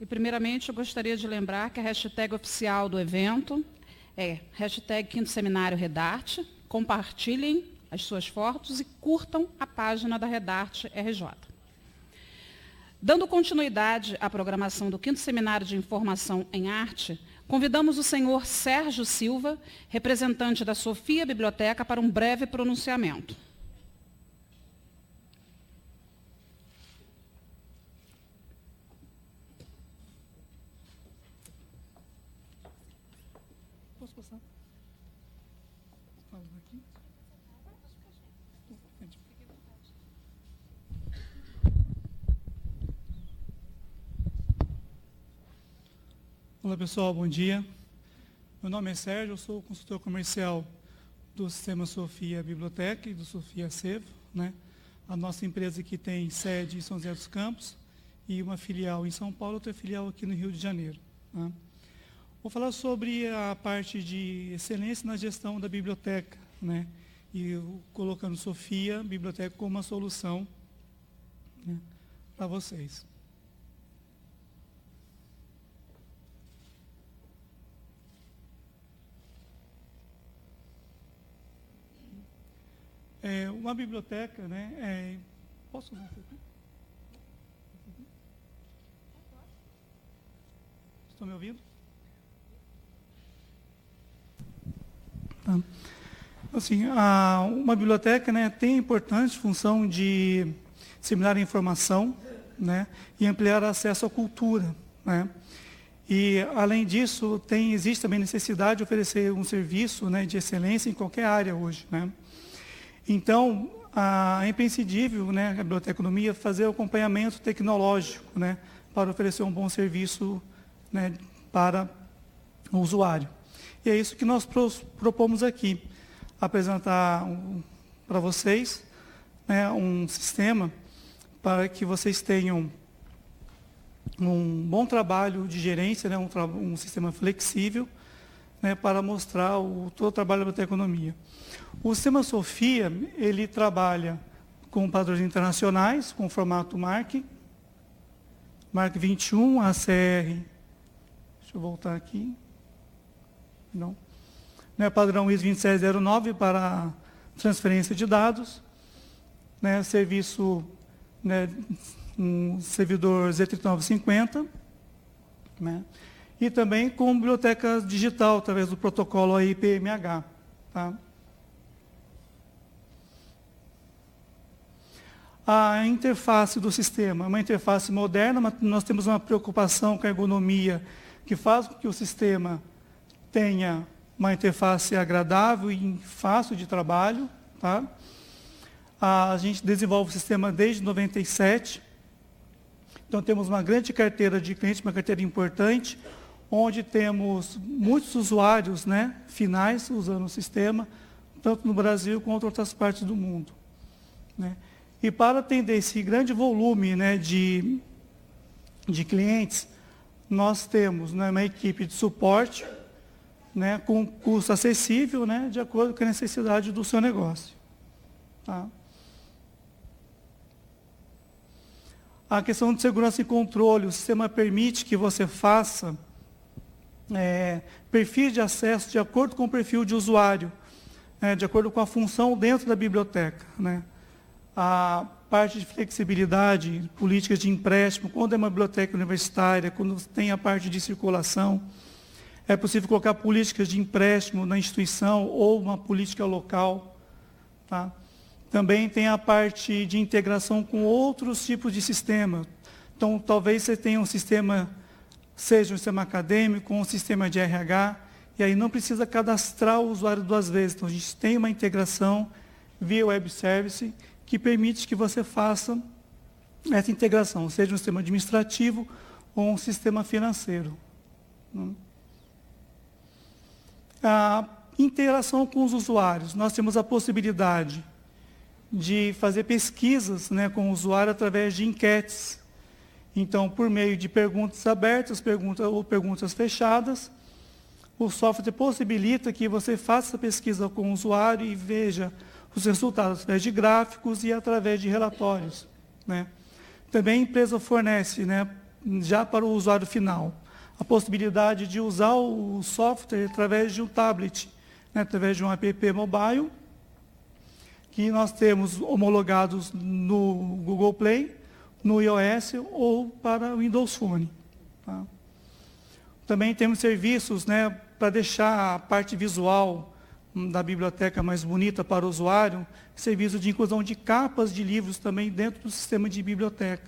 E, primeiramente, eu gostaria de lembrar que a hashtag oficial do evento é hashtag Quinto Seminário Redarte. Compartilhem as suas fotos e curtam a página da Redarte RJ. Dando continuidade à programação do Quinto Seminário de Informação em Arte, convidamos o senhor Sérgio Silva, representante da Sofia Biblioteca, para um breve pronunciamento. Posso passar? Fala aqui. Olá pessoal, bom dia. Meu nome é Sérgio, eu sou consultor comercial do Sistema Sofia Biblioteca e do Sofia Sevo, né? A nossa empresa que tem sede em São José dos Campos e uma filial em São Paulo, outra filial aqui no Rio de Janeiro, né? Vou falar sobre a parte de excelência na gestão da biblioteca, né? E colocando Sofia Biblioteca como uma solução, né, para vocês. Uma biblioteca, né? Posso usar isso aqui? Estão me ouvindo? Tá. Assim, uma biblioteca, né, tem a importante função de disseminar a informação, né, e ampliar acesso à cultura, né? E, além disso, existe também necessidade de oferecer um serviço, né, de excelência em qualquer área hoje, né? Então, é imprescindível, né, a biblioteconomia fazer o acompanhamento tecnológico, né, para oferecer um bom serviço, né, para o usuário. E é isso que nós propomos aqui, apresentar para vocês, né, um sistema para que vocês tenham um bom trabalho de gerência, né, um sistema flexível, né, para mostrar todo o trabalho da biblioteconomia. O sistema Sofia, ele trabalha com padrões internacionais, com formato MARC 21, ACR, deixa eu voltar aqui, não, né, padrão ISO 2709 para transferência de dados, né, serviço, né, um servidor Z3950, né, e também com biblioteca digital, através do protocolo AIPMH. Tá? A interface do sistema é uma interface moderna, mas nós temos uma preocupação com a ergonomia, que faz com que o sistema tenha uma interface agradável e fácil de trabalho. Tá? A gente desenvolve o sistema desde 97, então temos uma grande carteira de clientes, uma carteira importante, onde temos muitos usuários, né, finais usando o sistema, tanto no Brasil quanto em outras partes do mundo, né? E para atender esse grande volume, né, de clientes, nós temos, né, uma equipe de suporte, né, com custo acessível, né, de acordo com a necessidade do seu negócio. Tá? A questão de segurança e controle, o sistema permite que você faça perfis de acesso de acordo com o perfil de usuário, né, de acordo com a função dentro da biblioteca, né? A parte de flexibilidade, políticas de empréstimo, quando é uma biblioteca universitária, quando tem a parte de circulação, é possível colocar políticas de empréstimo na instituição ou uma política local. Tá? Também tem a parte de integração com outros tipos de sistema. Então, talvez você tenha um sistema, seja um sistema acadêmico, um sistema de RH, e aí não precisa cadastrar o usuário duas vezes. Então, a gente tem uma integração via web service que permite que você faça essa integração, seja um sistema administrativo ou um sistema financeiro. A interação com os usuários. Nós temos a possibilidade de fazer pesquisas, né, com o usuário através de enquetes. Então, por meio de perguntas abertas ou perguntas fechadas, o software possibilita que você faça essa pesquisa com o usuário e veja os resultados através de gráficos e através de relatórios, né? Também a empresa fornece, né, já para o usuário final, a possibilidade de usar o software através de um tablet, né, através de um app mobile, que nós temos homologados no Google Play, no iOS ou para o Windows Phone. Tá? Também temos serviços, né, para deixar a parte visual da biblioteca mais bonita para o usuário, serviço de inclusão de capas de livros também dentro do sistema de biblioteca.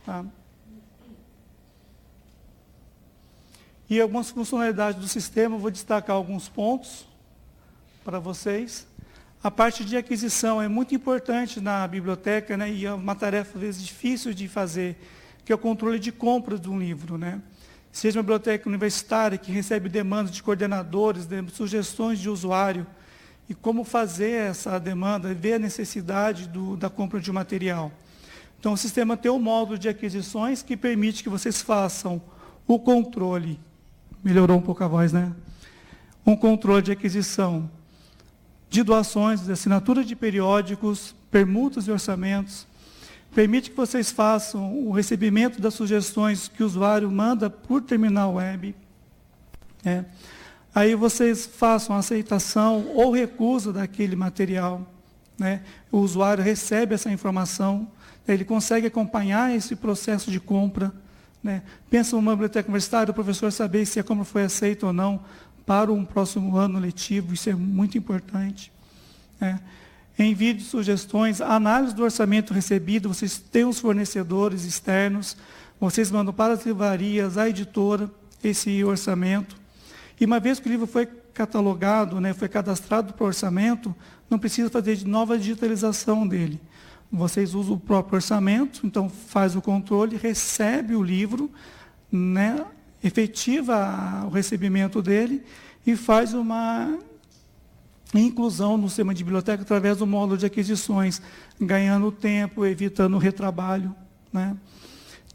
Tá? E algumas funcionalidades do sistema, eu vou destacar alguns pontos para vocês. A parte de aquisição é muito importante na biblioteca, né, e é uma tarefa, às vezes, difícil de fazer, que é o controle de compra de um livro. Né? Seja uma biblioteca universitária que recebe demandas de coordenadores, sugestões de usuário, e como fazer essa demanda, ver a necessidade da compra de um material. Então, o sistema tem um módulo de aquisições que permite que vocês façam o controle, melhorou um pouco a voz, né? Um controle de aquisição de doações, de assinatura de periódicos, permutas e orçamentos. Permite que vocês façam o recebimento das sugestões que o usuário manda por terminal web. Né? Aí vocês façam a aceitação ou recusa daquele material. Né? O usuário recebe essa informação, ele consegue acompanhar esse processo de compra. Né? Pensa numa biblioteca universitária, o professor saber se a compra foi aceita ou não para um próximo ano letivo, isso é muito importante. Né? Envio de sugestões, análise do orçamento recebido, vocês têm os fornecedores externos, vocês mandam para as livrarias, a editora, esse orçamento. E uma vez que o livro foi catalogado, né, foi cadastrado para o orçamento, não precisa fazer de nova digitalização dele. Vocês usam o próprio orçamento, então faz o controle, recebe o livro, né, efetiva o recebimento dele e faz uma inclusão no sistema de biblioteca através do módulo de aquisições, ganhando tempo, evitando o retrabalho. Né?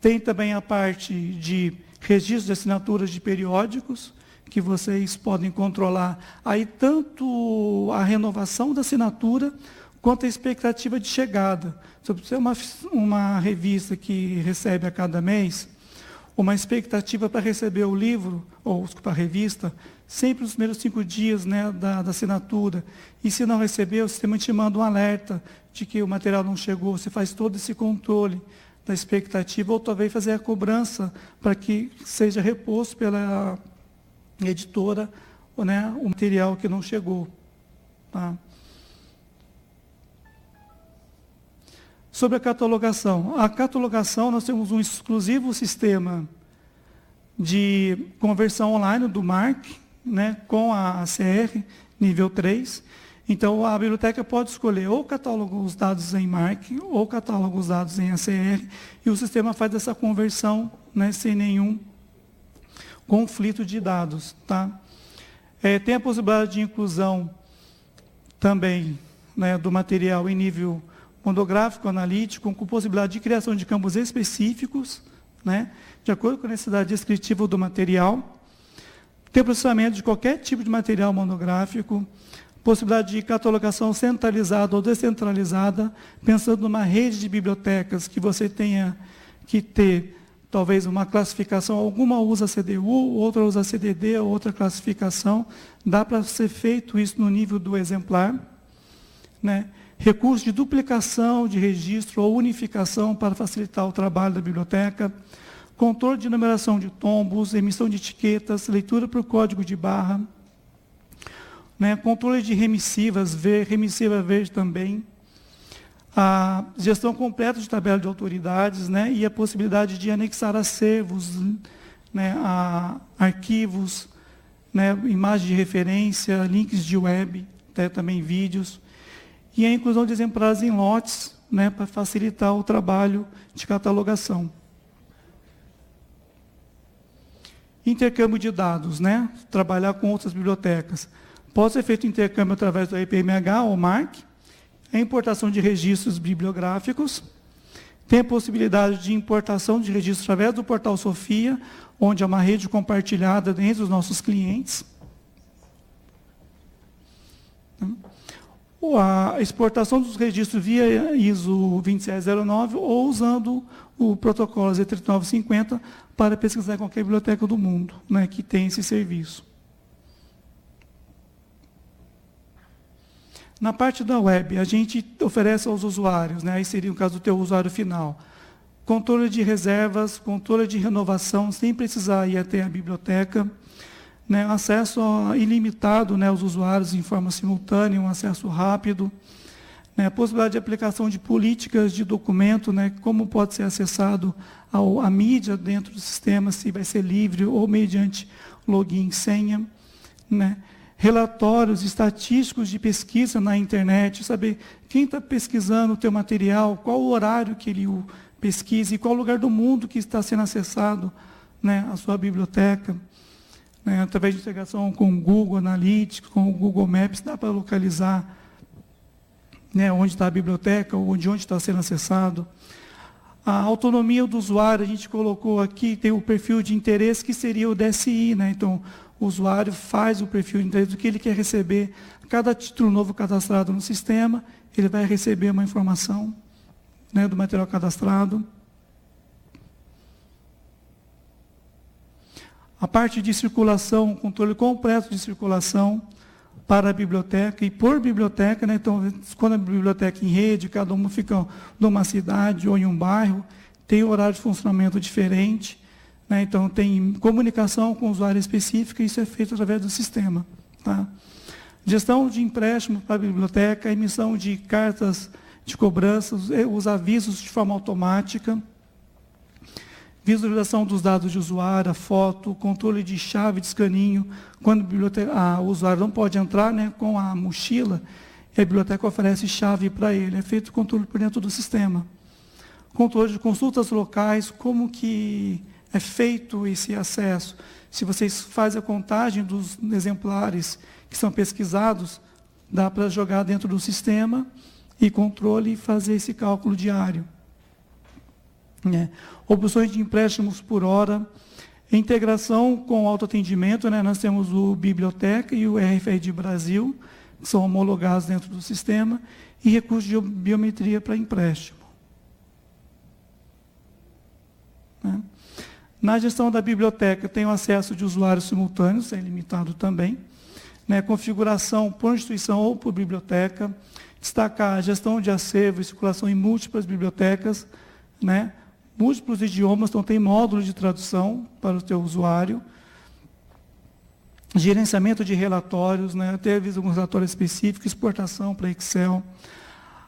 Tem também a parte de registro de assinaturas de periódicos, que vocês podem controlar aí tanto a renovação da assinatura, quanto a expectativa de chegada. Se você é uma revista que recebe a cada mês, uma expectativa para receber o livro, ou desculpa, a revista, sempre nos primeiros 5 dias, né, da assinatura. E se não receber, o sistema te manda um alerta de que o material não chegou. Você faz todo esse controle da expectativa, ou talvez fazer a cobrança para que seja reposto pela editora, né, o material que não chegou. Tá? Sobre a catalogação. A catalogação, nós temos um exclusivo sistema de conversão online do MARC, né, com a ACR, nível 3. Então, a biblioteca pode escolher ou catálogo os dados em MARC, ou catálogo os dados em ACR, e o sistema faz essa conversão, né, sem nenhum conflito de dados. Tá? Tem a possibilidade de inclusão também, né, do material em nível monográfico, analítico, com possibilidade de criação de campos específicos, né, de acordo com a necessidade descritiva do material. Tem processamento de qualquer tipo de material monográfico, possibilidade de catalogação centralizada ou descentralizada, pensando numa rede de bibliotecas que você tenha que ter, talvez, uma classificação, alguma usa CDU, outra usa CDD, outra classificação, dá para ser feito isso no nível do exemplar. Né? Recurso de duplicação de registro ou unificação para facilitar o trabalho da biblioteca, controle de numeração de tombos, emissão de etiquetas, leitura por código de barra, né, controle de remissivas, remissiva verde também, a gestão completa de tabela de autoridades, né, e a possibilidade de anexar acervos, né, arquivos, né, imagens de referência, links de web, também vídeos, e a inclusão de exemplares em lotes, né, para facilitar o trabalho de catalogação. Intercâmbio de dados, né, trabalhar com outras bibliotecas. Pode ser feito intercâmbio através do IPMH ou MARC, a importação de registros bibliográficos, tem a possibilidade de importação de registros através do portal Sofia, onde é uma rede compartilhada entre os nossos clientes. a exportação dos registros via ISO 27009 ou usando o protocolo Z3950 para pesquisar em qualquer biblioteca do mundo, né, que tem esse serviço. Na parte da web, a gente oferece aos usuários, né, aí seria o caso do teu usuário final, controle de reservas, controle de renovação, sem precisar ir até a biblioteca, né, acesso ilimitado, né, aos usuários em forma simultânea, um acesso rápido, né, a possibilidade de aplicação de políticas de documento, né, como pode ser acessado a mídia dentro do sistema, se vai ser livre ou mediante login e senha, né, relatórios estatísticos de pesquisa na internet, saber quem está pesquisando o teu material, qual o horário que ele o pesquisa e qual lugar do mundo que está sendo acessado, né, a sua biblioteca. Né, através de integração com o Google Analytics, com o Google Maps, dá para localizar, né, onde está a biblioteca, ou de onde está sendo acessado. A autonomia do usuário, a gente colocou aqui, tem o perfil de interesse, que seria o DSI, né? Então, o usuário faz o perfil de interesse do que ele quer receber. Cada título novo cadastrado no sistema, ele vai receber uma informação, né, do material cadastrado. A parte de circulação, controle completo de circulação para a biblioteca e por biblioteca, né? Então, quando a biblioteca em rede, cada uma fica numa cidade ou em um bairro, tem horário de funcionamento diferente, né? Então, tem comunicação com o usuário específico, e isso é feito através do sistema. Tá? Gestão de empréstimo para a biblioteca, emissão de cartas de cobranças, os avisos de forma automática, visualização dos dados de usuário, a foto, controle de chave de escaninho, quando o usuário não pode entrar, né, com a mochila, a biblioteca oferece chave para ele, é feito controle por dentro do sistema. Controle de consultas locais, como que é feito esse acesso, se vocês fazem a contagem dos exemplares que são pesquisados, dá para jogar dentro do sistema e controle e fazer esse cálculo diário. Opções de empréstimos por hora, integração com autoatendimento, né? Nós temos o Biblioteca e o RFID Brasil, que são homologados dentro do sistema, e recursos de biometria para empréstimo. Né? Na gestão da biblioteca, tem o acesso de usuários simultâneos, é ilimitado também, né? Configuração por instituição ou por biblioteca, destacar a gestão de acervo e circulação em múltiplas bibliotecas, né? Múltiplos idiomas, então tem módulo de tradução para o teu usuário, gerenciamento de relatórios, né, teve alguns relatórios específicos, exportação para Excel.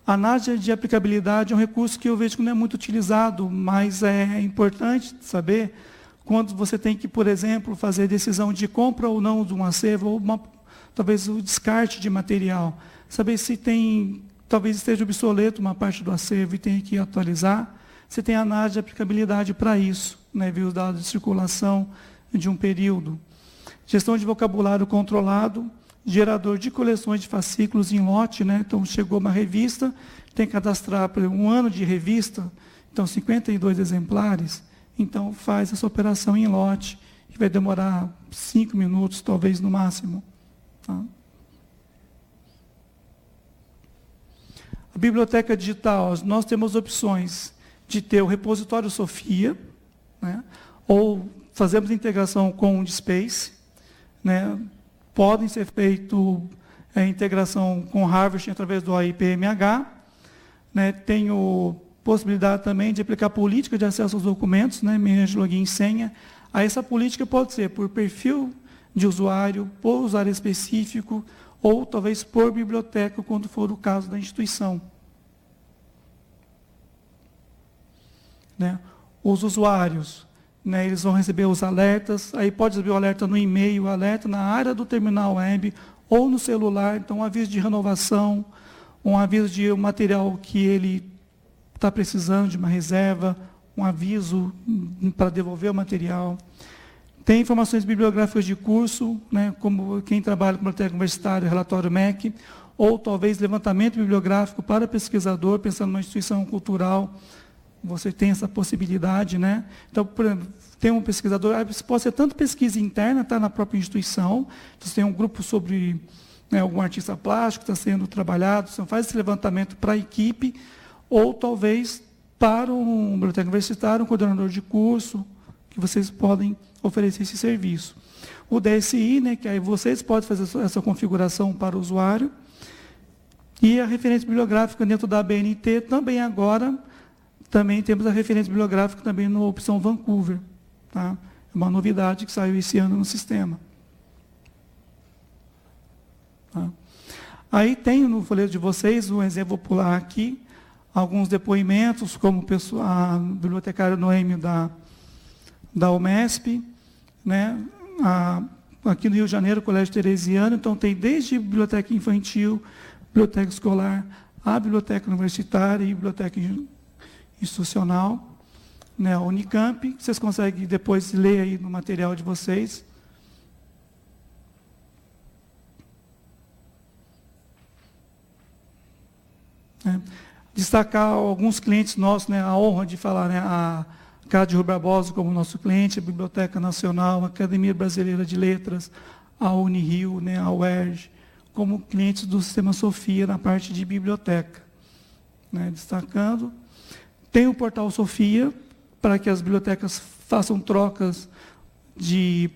Análise de aplicabilidade é um recurso que eu vejo que não é muito utilizado, mas é importante saber quando você tem que, por exemplo, fazer decisão de compra ou não de um acervo, ou talvez o descarte de material, saber se tem, talvez esteja obsoleto uma parte do acervo e tenha que atualizar. Você tem análise de aplicabilidade para isso, né, ver os dados de circulação de um período. Gestão de vocabulário controlado, gerador de coleções de fascículos em lote, né, então chegou uma revista, tem que cadastrar para um ano de revista, então 52 exemplares, então faz essa operação em lote, que vai demorar 5 minutos, talvez no máximo. Tá? A biblioteca digital, nós temos opções de ter o repositório Sofia, né, ou fazemos integração com o DSpace, né, podem ser feito integração com Harvard através do AIPMH, né, tenho possibilidade também de aplicar política de acesso aos documentos, né, mediante login e senha. Aí essa política pode ser por perfil de usuário, por usuário específico, ou talvez por biblioteca, quando for o caso da instituição. Né? Os usuários, né, eles vão receber os alertas, aí pode receber o alerta no e-mail, o alerta na área do terminal web, ou no celular, então um aviso de renovação, um aviso de um material que ele está precisando de uma reserva, um aviso para devolver o material. Tem informações bibliográficas de curso, né, como quem trabalha com biblioteca universitária, relatório MEC, ou talvez levantamento bibliográfico para pesquisador, pensando numa instituição cultural, você tem essa possibilidade, né? Então, por exemplo, tem um pesquisador, pode ser tanto pesquisa interna, está na própria instituição, você tem um grupo sobre né, algum artista plástico está sendo trabalhado, você faz esse levantamento para a equipe, ou talvez para um biblioteca universitária, um coordenador de curso, que vocês podem oferecer esse serviço. O DSI, né, que aí vocês podem fazer essa configuração para o usuário, e a referência bibliográfica dentro da ABNT, também agora, também temos a referência bibliográfica também na opção Vancouver. Tá? É uma novidade que saiu esse ano no sistema. Tá? Aí tem no folheto de vocês, um exemplo, vou pular aqui, alguns depoimentos, como a bibliotecária Noêmio da UMESP, né? Aqui no Rio de Janeiro, Colégio Teresiano, então tem desde biblioteca infantil, biblioteca escolar, a biblioteca universitária e biblioteca institucional, né? A Unicamp, vocês conseguem depois ler aí no material de vocês. Destacar alguns clientes nossos, né? A honra de falar, né? A Casa de Rui Barbosa como nosso cliente, a Biblioteca Nacional, a Academia Brasileira de Letras, a Unirio, né? A UERJ, como clientes do Sistema Sofia na parte de biblioteca. Né? Destacando. Tem o portal Sofia, para que as bibliotecas façam trocas de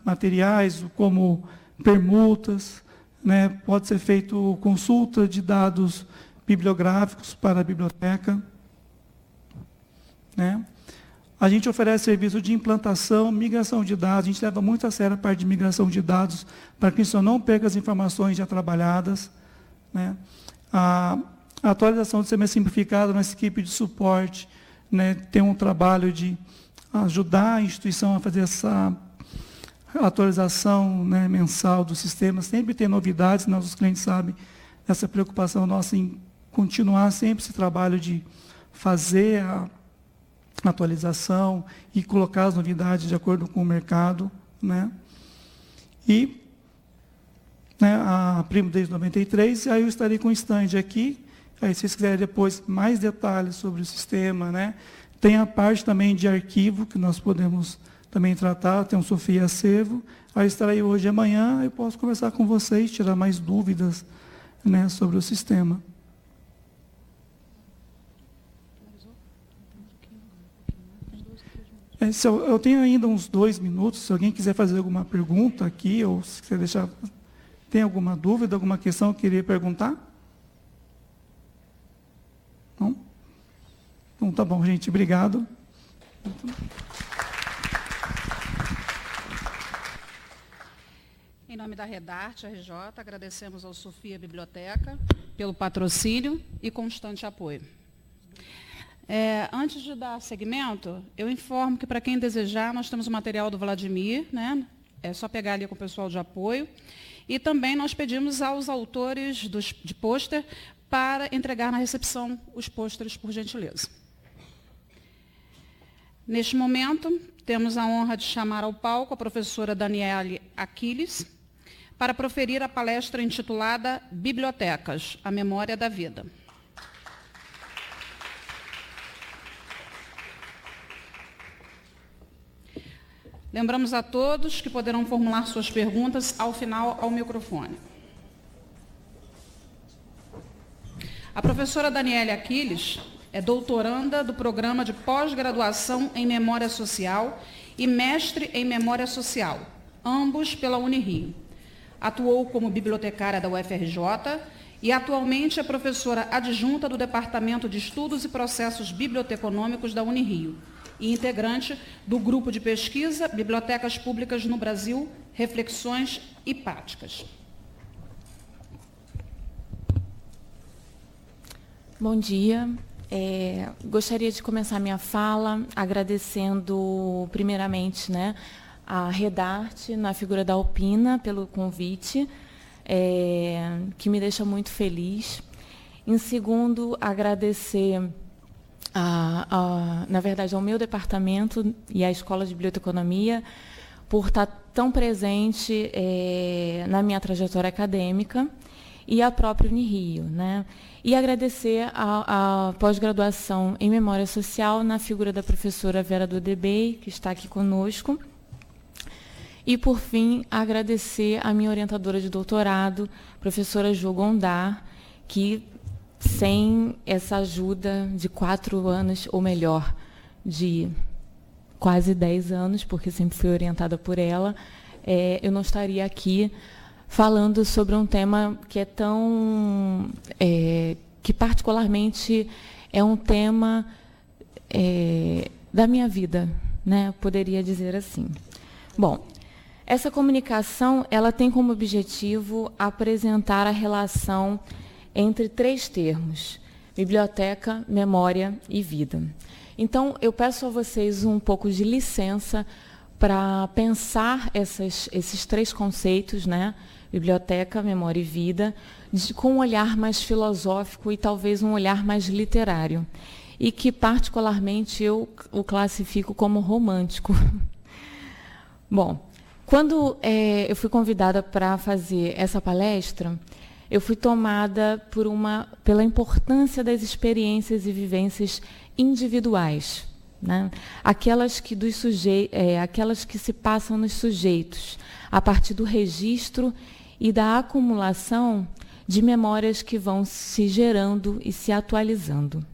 materiais, como permutas, né? Pode ser feito consulta de dados bibliográficos para a biblioteca. Né? A gente oferece serviço de implantação, migração de dados, a gente leva muito a sério a parte de migração de dados, para que isso não perca as informações já trabalhadas. Né? A atualização do sistema simplificado, nossa equipe de suporte, né, tem um trabalho de ajudar a instituição a fazer essa atualização, né, mensal do sistema, sempre tem novidades, nossos clientes sabem essa preocupação nossa em continuar sempre esse trabalho de fazer a atualização e colocar as novidades de acordo com o mercado. Né? E né, a Primo desde 93, aí eu estarei com o stand aqui, aí se vocês quiserem depois mais detalhes sobre o sistema, né? Tem a parte também de arquivo, que nós podemos também tratar, tem um Sofia Acervo, aí estarei hoje e amanhã, eu posso conversar com vocês, tirar mais dúvidas, né, sobre o sistema. Eu tenho ainda uns 2 minutos, se alguém quiser fazer alguma pergunta aqui, ou se quiser deixar... Tem alguma dúvida, alguma questão que queria perguntar? Não? Então, tá bom, gente. Obrigado. Em nome da Redarte, RJ, agradecemos ao Sofia Biblioteca pelo patrocínio e constante apoio. Antes de dar seguimento, eu informo que, para quem desejar, nós temos o material do Vladimir, né? É só pegar ali com o pessoal de apoio. E também nós pedimos aos autores de pôster para entregar na recepção os pôsteres, por gentileza. Neste momento, temos a honra de chamar ao palco a professora Daniele Aquiles para proferir a palestra intitulada Bibliotecas, a Memória da Vida. Lembramos a todos que poderão formular suas perguntas ao final ao microfone. A professora Daniele Aquiles é doutoranda do Programa de Pós-Graduação em Memória Social e mestre em Memória Social, ambos pela Unirio. Atuou como bibliotecária da UFRJ e atualmente é professora adjunta do Departamento de Estudos e Processos Biblioteconômicos da Unirio e integrante do grupo de pesquisa Bibliotecas Públicas no Brasil, Reflexões e Práticas. Bom dia. Gostaria de começar minha fala agradecendo, primeiramente, né, a Redarte, na figura da Alpina, pelo convite, que me deixa muito feliz. Em segundo, agradecer, na verdade, ao meu departamento e à Escola de Biblioteconomia por estar tão presente na minha trajetória acadêmica e à própria Unirio, né? E agradecer a pós-graduação em Memória Social na figura da professora Vera Dodebey, que está aqui conosco, E, por fim, agradecer a minha orientadora de doutorado, professora Jo Gondar, que, sem essa ajuda de 4 anos, ou melhor, de quase 10 anos, porque sempre fui orientada por ela, eu não estaria aqui falando sobre um tema que é tão... que particularmente é um tema da minha vida, né? Poderia dizer assim. Bom, essa comunicação ela tem como objetivo apresentar a relação entre 3 termos: biblioteca, memória e vida. Então, eu peço a vocês um pouco de licença para pensar esses 3 conceitos, né? Biblioteca, memória e vida, com um olhar mais filosófico e talvez um olhar mais literário, e que particularmente eu o classifico como romântico. Bom, quando eu fui convidada para fazer essa palestra, eu fui tomada pela importância das experiências e vivências individuais, né? Aquelas que se passam nos sujeitos, a partir do registro e da acumulação de memórias que vão se gerando e se atualizando.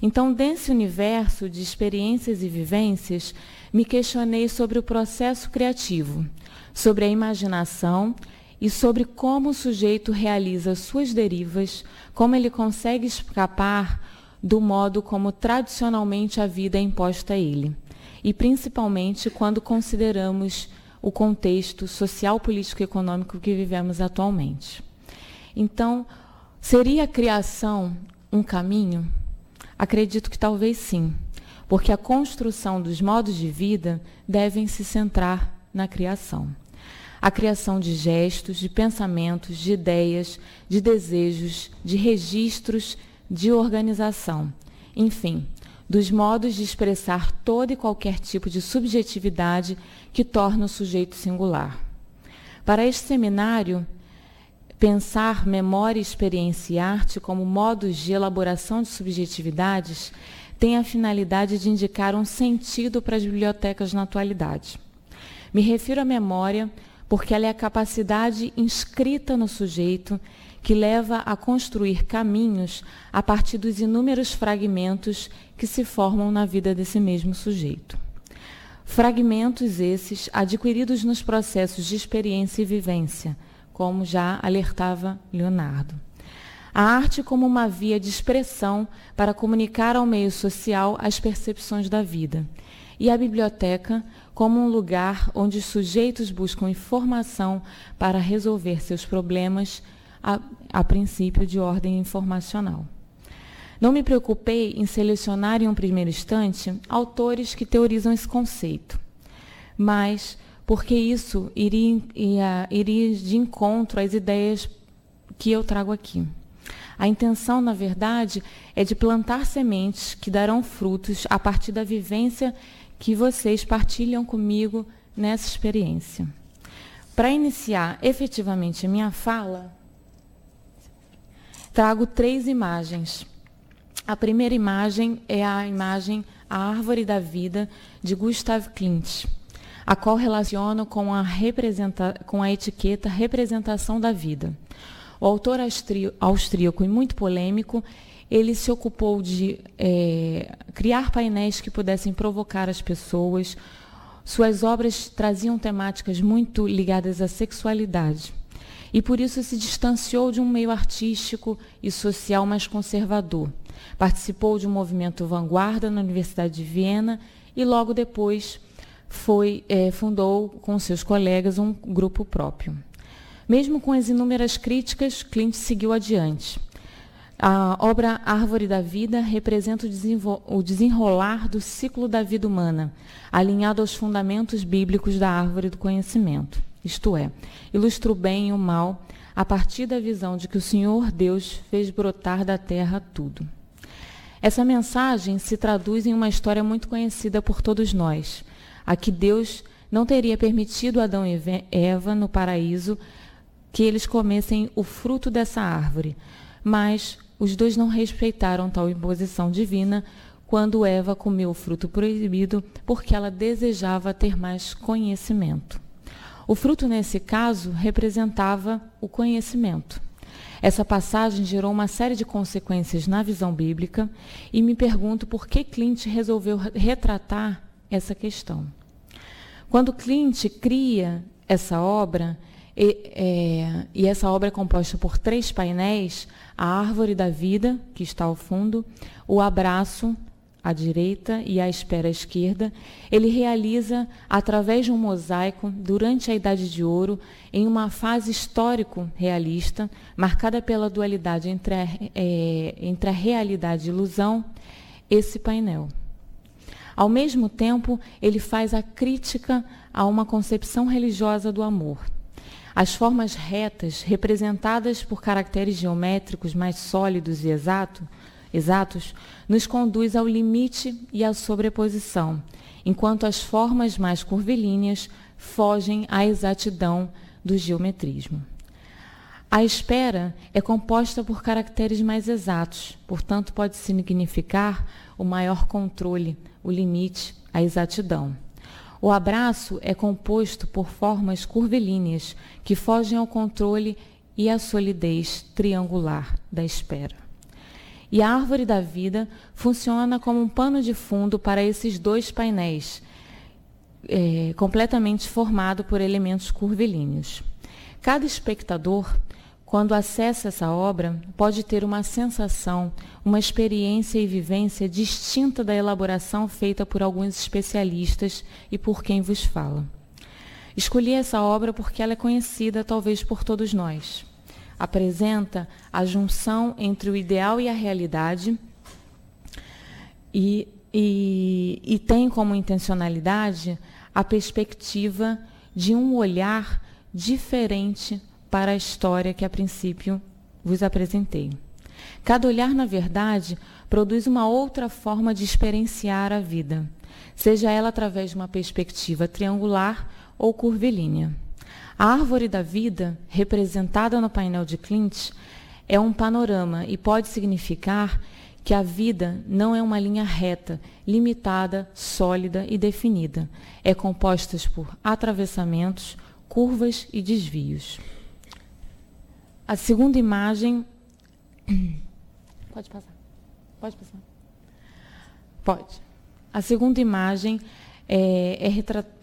Então, desse universo de experiências e vivências, me questionei sobre o processo criativo, sobre a imaginação e sobre como o sujeito realiza suas derivas, como ele consegue escapar do modo como tradicionalmente a vida é imposta a ele, e principalmente quando consideramos o contexto social, político e econômico que vivemos atualmente. Então, seria a criação um caminho? Acredito que talvez sim, porque a construção dos modos de vida devem se centrar na criação. A criação de gestos, de pensamentos, de ideias, de desejos, de registros, de organização, enfim, dos modos de expressar todo e qualquer tipo de subjetividade que torna o sujeito singular. Para este seminário, pensar memória, experiência e arte como modos de elaboração de subjetividades tem a finalidade de indicar um sentido para as bibliotecas na atualidade. Me refiro à memória porque ela é a capacidade inscrita no sujeito que leva a construir caminhos a partir dos inúmeros fragmentos que se formam na vida desse mesmo sujeito. Fragmentos esses adquiridos nos processos de experiência e vivência, como já alertava Leonardo. A arte como uma via de expressão para comunicar ao meio social as percepções da vida. E a biblioteca como um lugar onde os sujeitos buscam informação para resolver seus problemas, a princípio de ordem informacional. Não me preocupei em selecionar em um primeiro instante autores que teorizam esse conceito, mas porque isso iria de encontro às ideias que eu trago aqui. A intenção, na verdade, é de plantar sementes que darão frutos a partir da vivência que vocês partilham comigo nessa experiência. Para iniciar efetivamente a minha fala, trago 3 imagens. A primeira imagem é a imagem A Árvore da Vida, de Gustav Klimt, a qual relaciono com a etiqueta Representação da Vida. O autor austríaco e muito polêmico, ele se ocupou de criar painéis que pudessem provocar as pessoas. Suas obras traziam temáticas muito ligadas à sexualidade. E por isso se distanciou de um meio artístico e social mais conservador. Participou de um movimento vanguarda na Universidade de Viena e logo depois fundou com seus colegas um grupo próprio. Mesmo com as inúmeras críticas, Klimt seguiu adiante. A obra Árvore da Vida representa o desenrolar do ciclo da vida humana, alinhado aos fundamentos bíblicos da árvore do conhecimento. Isto é, ilustra o bem e o mal a partir da visão de que o Senhor Deus fez brotar da terra tudo. Essa mensagem se traduz em uma história muito conhecida por todos nós, a que Deus não teria permitido a Adão e Eva no paraíso que eles comessem o fruto dessa árvore, mas os dois não respeitaram tal imposição divina quando Eva comeu o fruto proibido porque ela desejava ter mais conhecimento. O fruto, nesse caso, representava o conhecimento. Essa passagem gerou uma série de consequências na visão bíblica e me pergunto por que Clint resolveu retratar essa questão. Quando Clint cria essa obra, e essa obra é composta por 3 painéis, a árvore da vida, que está ao fundo, o abraço, à direita, e a espera à esquerda, ele realiza, através de um mosaico, durante a Idade de Ouro, em uma fase histórico-realista, marcada pela dualidade entre a realidade e a ilusão, esse painel. Ao mesmo tempo, ele faz a crítica a uma concepção religiosa do amor. As formas retas, representadas por caracteres geométricos mais sólidos e exatos, nos conduz ao limite e à sobreposição, enquanto as formas mais curvilíneas fogem à exatidão do geometrismo. A espera é composta por caracteres mais exatos, portanto pode significar o maior controle, o limite, a exatidão. O abraço é composto por formas curvilíneas que fogem ao controle e à solidez triangular da espera. E a árvore da vida funciona como um pano de fundo para esses 2 painéis, completamente formado por elementos curvilíneos. Cada espectador, quando acessa essa obra, pode ter uma sensação, uma experiência e vivência distinta da elaboração feita por alguns especialistas e por quem vos fala. Escolhi essa obra porque ela é conhecida talvez por todos nós. Apresenta a junção entre o ideal e a realidade e tem como intencionalidade a perspectiva de um olhar diferente para a história que a princípio vos apresentei. Cada olhar, na verdade, produz uma outra forma de experienciar a vida, seja ela através de uma perspectiva triangular ou curvilínea. A árvore da vida, representada no painel de Clint, é um panorama e pode significar que a vida não é uma linha reta, limitada, sólida e definida. É composta por atravessamentos, curvas e desvios. A segunda imagem... Pode passar. Pode passar. Pode. A segunda imagem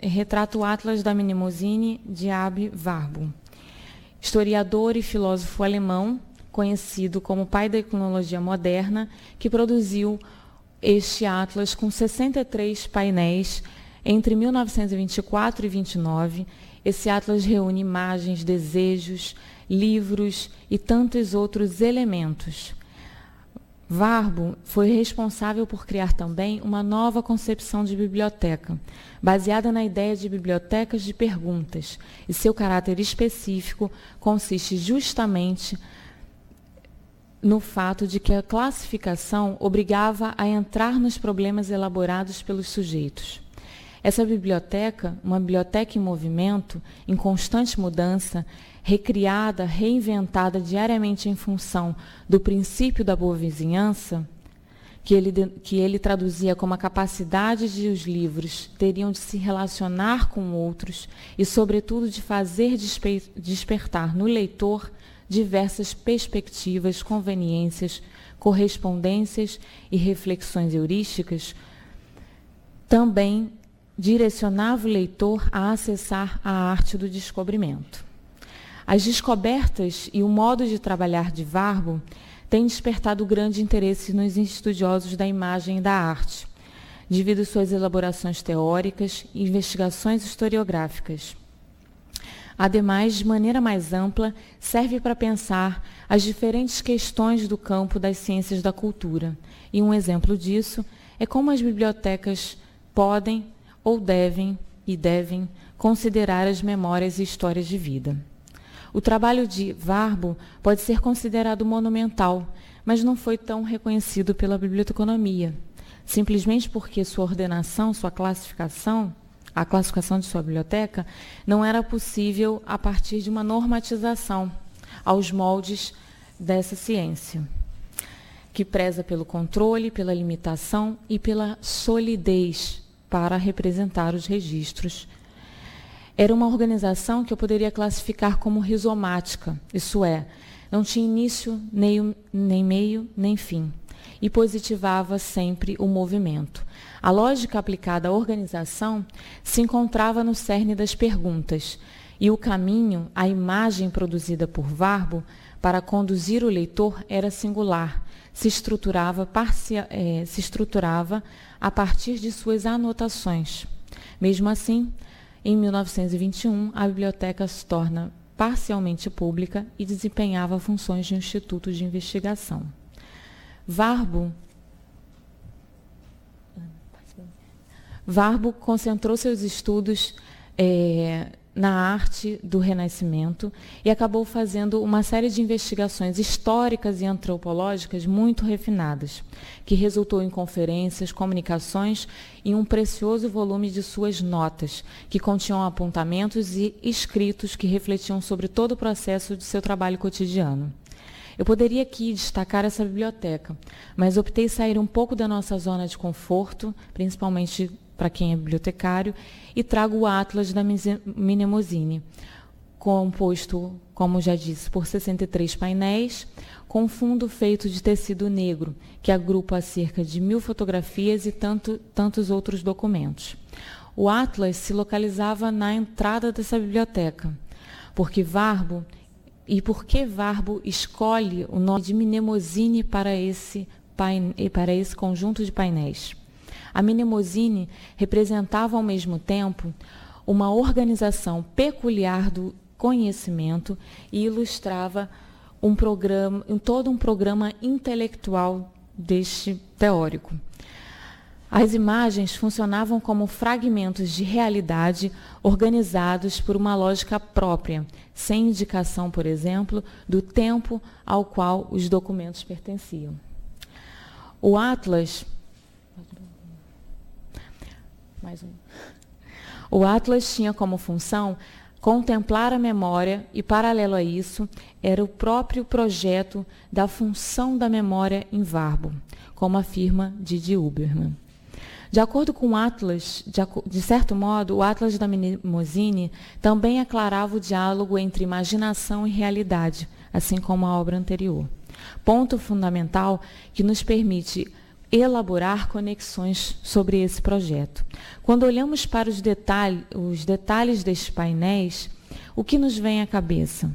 retrata o Atlas da Mnemosyne de Aby Warburg, historiador e filósofo alemão, conhecido como pai da iconologia moderna, que produziu este atlas com 63 painéis entre 1924 e 29. Esse atlas reúne imagens, desejos, livros e tantos outros elementos. Warburg foi responsável por criar também uma nova concepção de biblioteca, baseada na ideia de bibliotecas de perguntas, e seu caráter específico consiste justamente no fato de que a classificação obrigava a entrar nos problemas elaborados pelos sujeitos. Essa biblioteca, uma biblioteca em movimento, em constante mudança, recriada, reinventada diariamente em função do princípio da boa vizinhança, que ele traduzia como a capacidade de os livros teriam de se relacionar com outros e, sobretudo, de fazer despertar no leitor diversas perspectivas, conveniências, correspondências e reflexões heurísticas, também direcionava o leitor a acessar a arte do descobrimento. As descobertas e o modo de trabalhar de Warburg têm despertado grande interesse nos estudiosos da imagem e da arte, devido às suas elaborações teóricas e investigações historiográficas. Ademais, de maneira mais ampla, serve para pensar as diferentes questões do campo das ciências da cultura. E um exemplo disso é como as bibliotecas podem ou devem considerar as memórias e histórias de vida. O trabalho de Warburg pode ser considerado monumental, mas não foi tão reconhecido pela biblioteconomia, simplesmente porque sua ordenação, sua classificação, a classificação de sua biblioteca, não era possível a partir de uma normatização aos moldes dessa ciência, que preza pelo controle, pela limitação e pela solidez para representar os registros. Era uma organização que eu poderia classificar como rizomática, isso é, não tinha início, nem meio, nem fim, e positivava sempre o movimento. A lógica aplicada à organização se encontrava no cerne das perguntas, e o caminho, a imagem produzida por Warburg para conduzir o leitor era singular, se estruturava a partir de suas anotações. Mesmo assim, em 1921, a biblioteca se torna parcialmente pública e desempenhava funções de instituto de investigação. Warburg concentrou seus estudos na arte do Renascimento e acabou fazendo uma série de investigações históricas e antropológicas muito refinadas, que resultou em conferências, comunicações e um precioso volume de suas notas, que continham apontamentos e escritos que refletiam sobre todo o processo de seu trabalho cotidiano. Eu poderia aqui destacar essa biblioteca, mas optei sair um pouco da nossa zona de conforto, principalmente para quem é bibliotecário, e trago o Atlas da Mnemosine, composto, como já disse, por 63 painéis, com fundo feito de tecido negro, que agrupa cerca de 1000 fotografias e tantos outros documentos. O Atlas se localizava na entrada dessa biblioteca, por que Warburg escolhe o nome de Mnemosine para esse conjunto de painéis. A Mnemosine representava, ao mesmo tempo, uma organização peculiar do conhecimento e ilustrava todo um programa intelectual deste teórico. As imagens funcionavam como fragmentos de realidade organizados por uma lógica própria, sem indicação, por exemplo, do tempo ao qual os documentos pertenciam. O Atlas tinha como função contemplar a memória e, paralelo a isso, era o próprio projeto da função da memória em Warburg, como afirma Didi Huberman. De acordo com o Atlas, de certo modo, o Atlas da Mnemosine também aclarava o diálogo entre imaginação e realidade, assim como a obra anterior. Ponto fundamental que nos permite elaborar conexões sobre esse projeto. Quando olhamos para os detalhes destes painéis, o que nos vem à cabeça?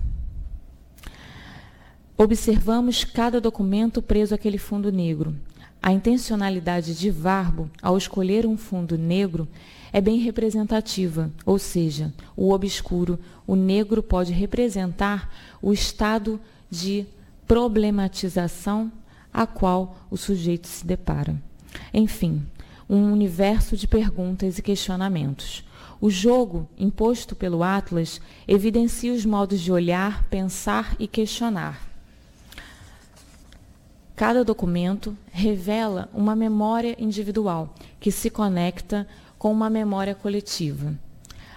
Observamos cada documento preso àquele fundo negro. A intencionalidade de Warburg, ao escolher um fundo negro, é bem representativa, ou seja, o obscuro, o negro pode representar o estado de problematização a qual o sujeito se depara. Enfim, um universo de perguntas e questionamentos. O jogo imposto pelo Atlas evidencia os modos de olhar, pensar e questionar. Cada documento revela uma memória individual que se conecta com uma memória coletiva.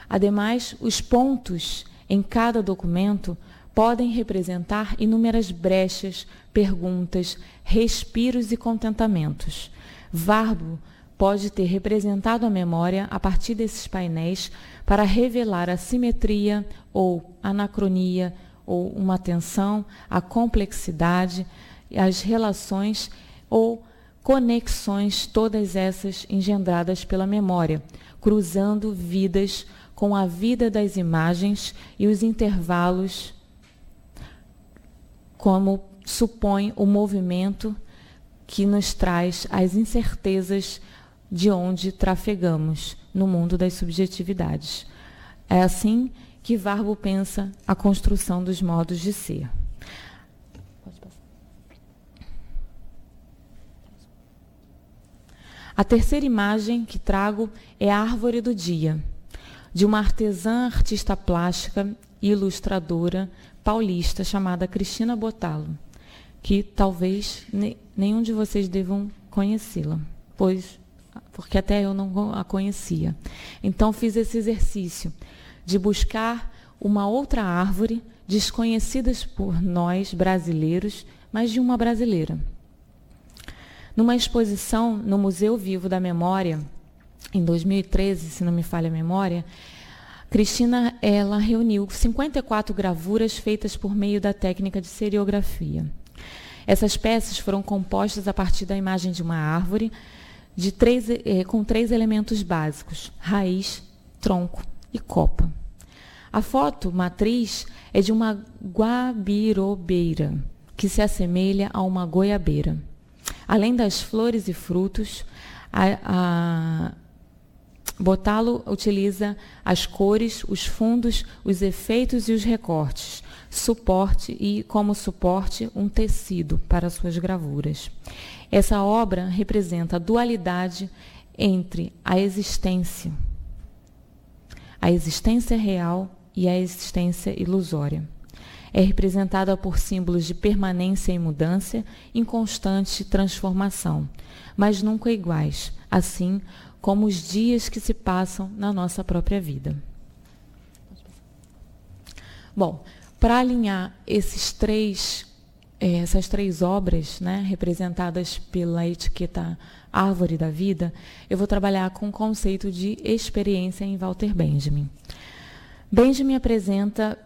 Ademais, os pontos em cada documento podem representar inúmeras brechas, perguntas, respiros e contentamentos. Warburg pode ter representado a memória a partir desses painéis para revelar a simetria ou anacronia ou uma tensão, a complexidade, as relações ou conexões, todas essas engendradas pela memória, cruzando vidas com a vida das imagens e os intervalos, como supõe o movimento que nos traz as incertezas de onde trafegamos no mundo das subjetividades. É assim que Warburg pensa a construção dos modos de ser. A terceira imagem que trago é a Árvore do Dia, de uma artesã artista plástica e ilustradora paulista chamada Cristina Botalo, que talvez nenhum de vocês devam conhecê-la, porque até eu não a conhecia. Então fiz esse exercício de buscar uma outra árvore desconhecida por nós brasileiros, mas de uma brasileira. Numa exposição no Museu Vivo da Memória, em 2013, se não me falha a memória, Cristina, ela reuniu 54 gravuras feitas por meio da técnica de seriografia. Essas peças foram compostas a partir da imagem de uma árvore com 3 elementos básicos: raiz, tronco e copa. A foto matriz é de uma guabirobeira, que se assemelha a uma goiabeira. Além das flores e frutos, Botalo utiliza as cores, os fundos, os efeitos e os recortes, como suporte, um tecido para suas gravuras. Essa obra representa a dualidade entre a existência real e a existência ilusória. É representada por símbolos de permanência e mudança, em constante transformação, mas nunca iguais, assim como os dias que se passam na nossa própria vida. Bom, para alinhar essas três obras, né, representadas pela etiqueta Árvore da Vida, eu vou trabalhar com o conceito de experiência em Walter Benjamin. Benjamin apresenta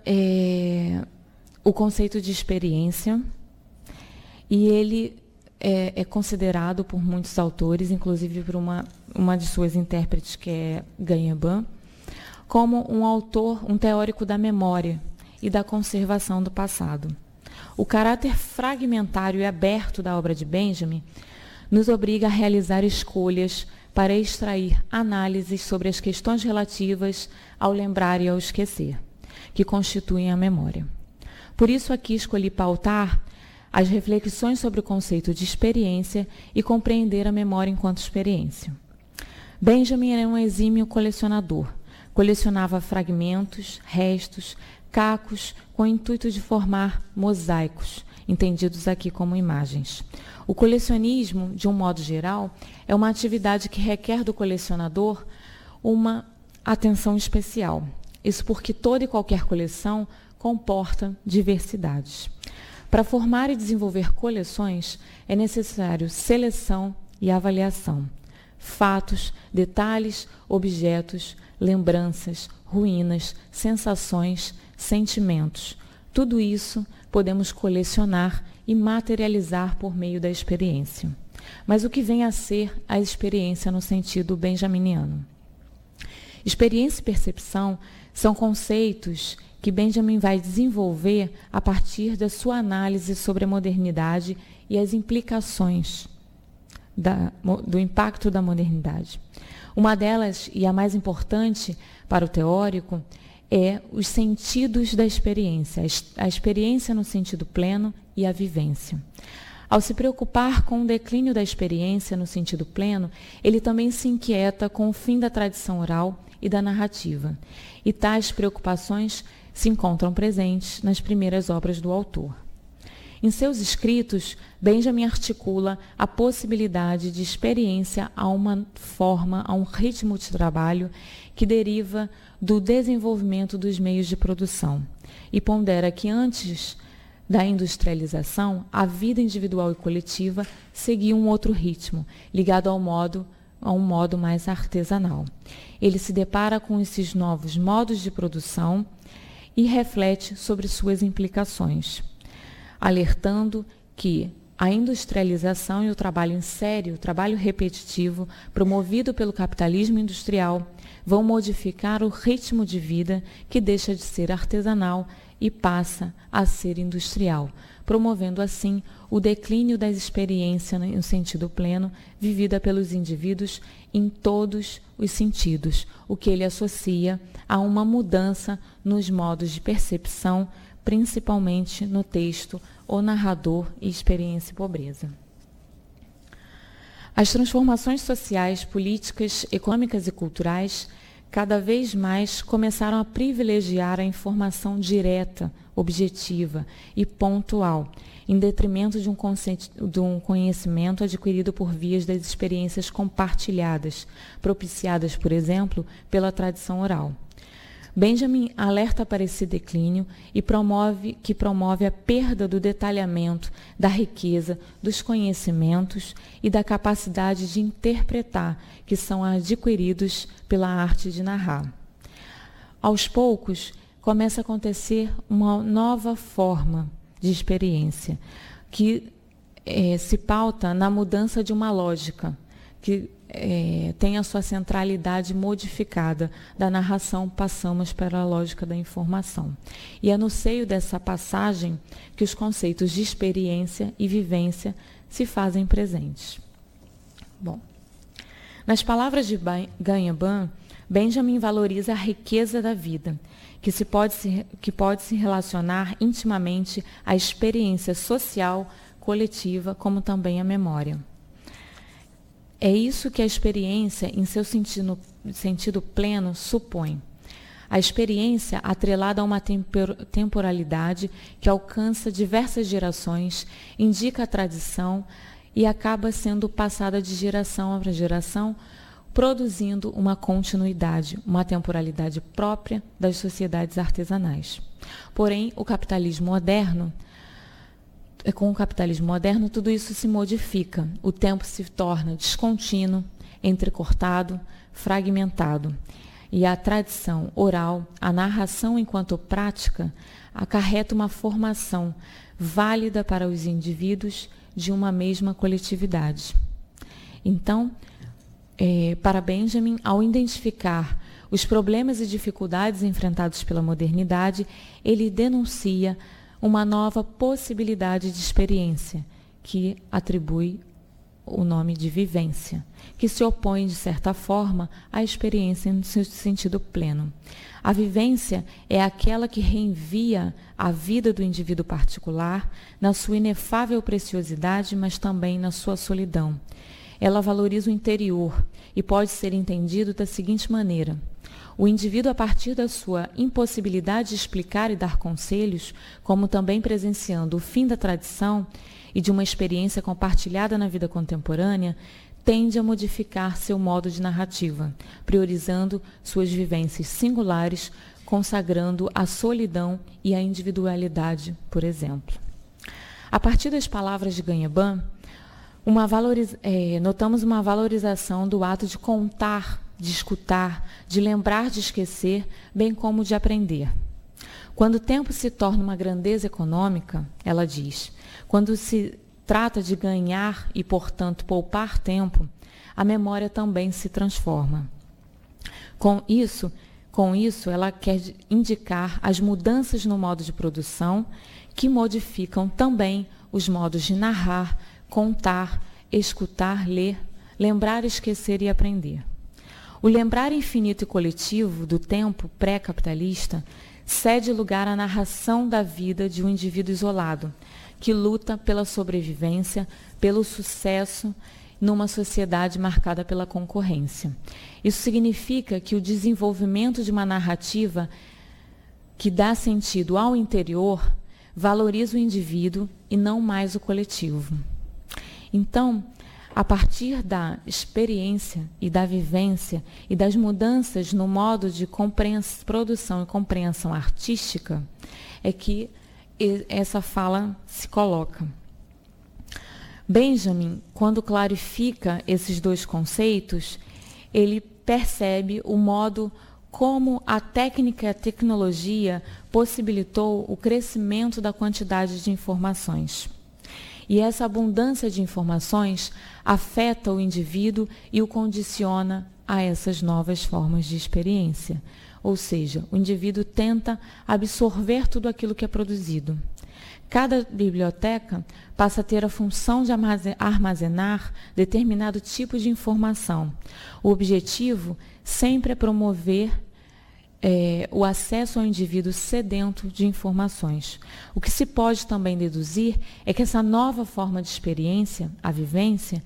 o conceito de experiência, e ele é considerado por muitos autores, inclusive por uma de suas intérpretes, que é Gagnon, como um teórico da memória e da conservação do passado. O caráter fragmentário e aberto da obra de Benjamin nos obriga a realizar escolhas para extrair análises sobre as questões relativas ao lembrar e ao esquecer, que constituem a memória. Por isso, aqui escolhi pautar as reflexões sobre o conceito de experiência e compreender a memória enquanto experiência. Benjamin era um exímio colecionador. Colecionava fragmentos, restos, cacos, com o intuito de formar mosaicos, entendidos aqui como imagens. O colecionismo, de um modo geral, é uma atividade que requer do colecionador uma atenção especial. Isso porque toda e qualquer coleção comporta diversidades. Para formar e desenvolver coleções, é necessário seleção e avaliação. Fatos, detalhes, objetos, lembranças, ruínas, sensações, sentimentos. Tudo isso podemos colecionar e materializar por meio da experiência. Mas o que vem a ser a experiência no sentido benjaminiano? Experiência e percepção são conceitos que Benjamin vai desenvolver a partir da sua análise sobre a modernidade e as implicações do impacto da modernidade. Uma delas, e a mais importante para o teórico, é os sentidos da experiência, a experiência no sentido pleno e a vivência. Ao se preocupar com o declínio da experiência no sentido pleno, ele também se inquieta com o fim da tradição oral e da narrativa. E tais preocupações se encontram presentes nas primeiras obras do autor. Em seus escritos, Benjamin articula a possibilidade de experiência a uma forma, a um ritmo de trabalho que deriva do desenvolvimento dos meios de produção e pondera que antes da industrialização, a vida individual e coletiva seguia um outro ritmo, ligado a um modo mais artesanal. Ele se depara com esses novos modos de produção e reflete sobre suas implicações, alertando que a industrialização e o trabalho em série, o trabalho repetitivo, promovido pelo capitalismo industrial, vão modificar o ritmo de vida que deixa de ser artesanal e passa a ser industrial, promovendo assim o declínio da experiência no sentido pleno, vivida pelos indivíduos em todos os sentidos, o que ele associa a uma mudança nos modos de percepção, principalmente no texto, o narrador e experiência e pobreza. As transformações sociais, políticas, econômicas e culturais cada vez mais começaram a privilegiar a informação direta, objetiva e pontual, em detrimento de um conhecimento adquirido por vias das experiências compartilhadas, propiciadas, por exemplo, pela tradição oral. Benjamin alerta para esse declínio e promove a perda do detalhamento, da riqueza, dos conhecimentos e da capacidade de interpretar que são adquiridos pela arte de narrar. aos poucos, começa a acontecer uma nova forma de experiência, que se pauta na mudança de uma lógica, que tem a sua centralidade modificada. Da narração, passamos para a lógica da informação. E é no seio dessa passagem que os conceitos de experiência e vivência se fazem presentes. Bom, nas palavras de Ganyaban, Benjamin valoriza a riqueza da vida, que pode se relacionar intimamente à experiência social, coletiva, como também à memória. É isso que a experiência, em seu sentido pleno, supõe. A experiência atrelada a uma temporalidade que alcança diversas gerações, indica a tradição e acaba sendo passada de geração para geração, produzindo uma continuidade, uma temporalidade própria das sociedades artesanais. Porém, com o capitalismo moderno, tudo isso se modifica. O tempo se torna descontínuo, entrecortado, fragmentado. E a tradição oral, a narração enquanto prática, acarreta uma formação válida para os indivíduos de uma mesma coletividade. Então, para Benjamin, ao identificar os problemas e dificuldades enfrentados pela modernidade, ele denuncia uma nova possibilidade de experiência, que atribui o nome de vivência, que se opõe, de certa forma, à experiência no seu sentido pleno. A vivência é aquela que reenvia a vida do indivíduo particular na sua inefável preciosidade, mas também na sua solidão. Ela valoriza o interior e pode ser entendido da seguinte maneira: o indivíduo, a partir da sua impossibilidade de explicar e dar conselhos, como também presenciando o fim da tradição e de uma experiência compartilhada na vida contemporânea, tende a modificar seu modo de narrativa, priorizando suas vivências singulares, consagrando a solidão e a individualidade, por exemplo. A partir das palavras de Ganyaban, notamos uma valorização do ato de contar, de escutar, de lembrar, de esquecer, bem como de aprender. Quando o tempo se torna uma grandeza econômica, ela diz, quando se trata de ganhar e, portanto, poupar tempo, a memória também se transforma. Com isso, ela quer indicar as mudanças no modo de produção que modificam também os modos de narrar, contar, escutar, ler, lembrar, esquecer e aprender. O lembrar infinito e coletivo do tempo pré-capitalista cede lugar à narração da vida de um indivíduo isolado, que luta pela sobrevivência, pelo sucesso numa sociedade marcada pela concorrência. Isso significa que o desenvolvimento de uma narrativa que dá sentido ao interior valoriza o indivíduo e não mais o coletivo. Então, a partir da experiência e da vivência e das mudanças no modo de produção e compreensão artística, é que essa fala se coloca. Benjamin, quando clarifica esses dois conceitos, ele percebe o modo como a técnica e a tecnologia possibilitou o crescimento da quantidade de informações. E essa abundância de informações afeta o indivíduo e o condiciona a essas novas formas de experiência. Ou seja, o indivíduo tenta absorver tudo aquilo que é produzido. Cada biblioteca passa a ter a função de armazenar determinado tipo de informação. O objetivo sempre é promover o acesso ao indivíduo sedento de informações. O que se pode também deduzir é que essa nova forma de experiência, a vivência,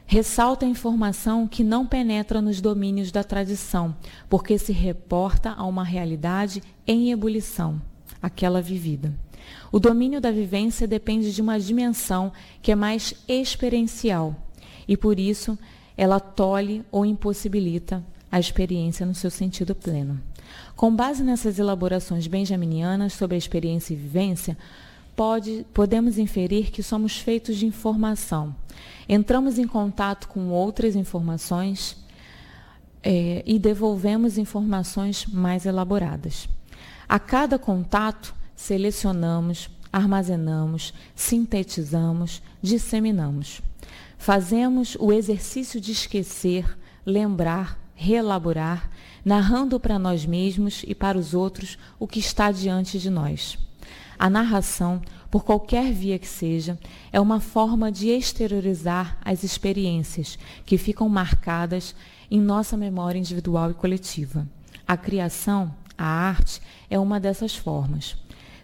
ressalta a informação que não penetra nos domínios da tradição, porque se reporta a uma realidade em ebulição, aquela vivida. O domínio da vivência depende de uma dimensão que é mais experiencial e, por isso, ela tolhe ou impossibilita a experiência no seu sentido pleno. Com base nessas elaborações benjaminianas sobre a experiência e vivência, podemos inferir que somos feitos de informação. Entramos em contato com outras informações e devolvemos informações mais elaboradas. A cada contato, selecionamos, armazenamos, sintetizamos, disseminamos. Fazemos o exercício de esquecer, lembrar, reelaborar, narrando para nós mesmos e para os outros o que está diante de nós. A narração, por qualquer via que seja, é uma forma de exteriorizar as experiências que ficam marcadas em nossa memória individual e coletiva. A criação, a arte, é uma dessas formas.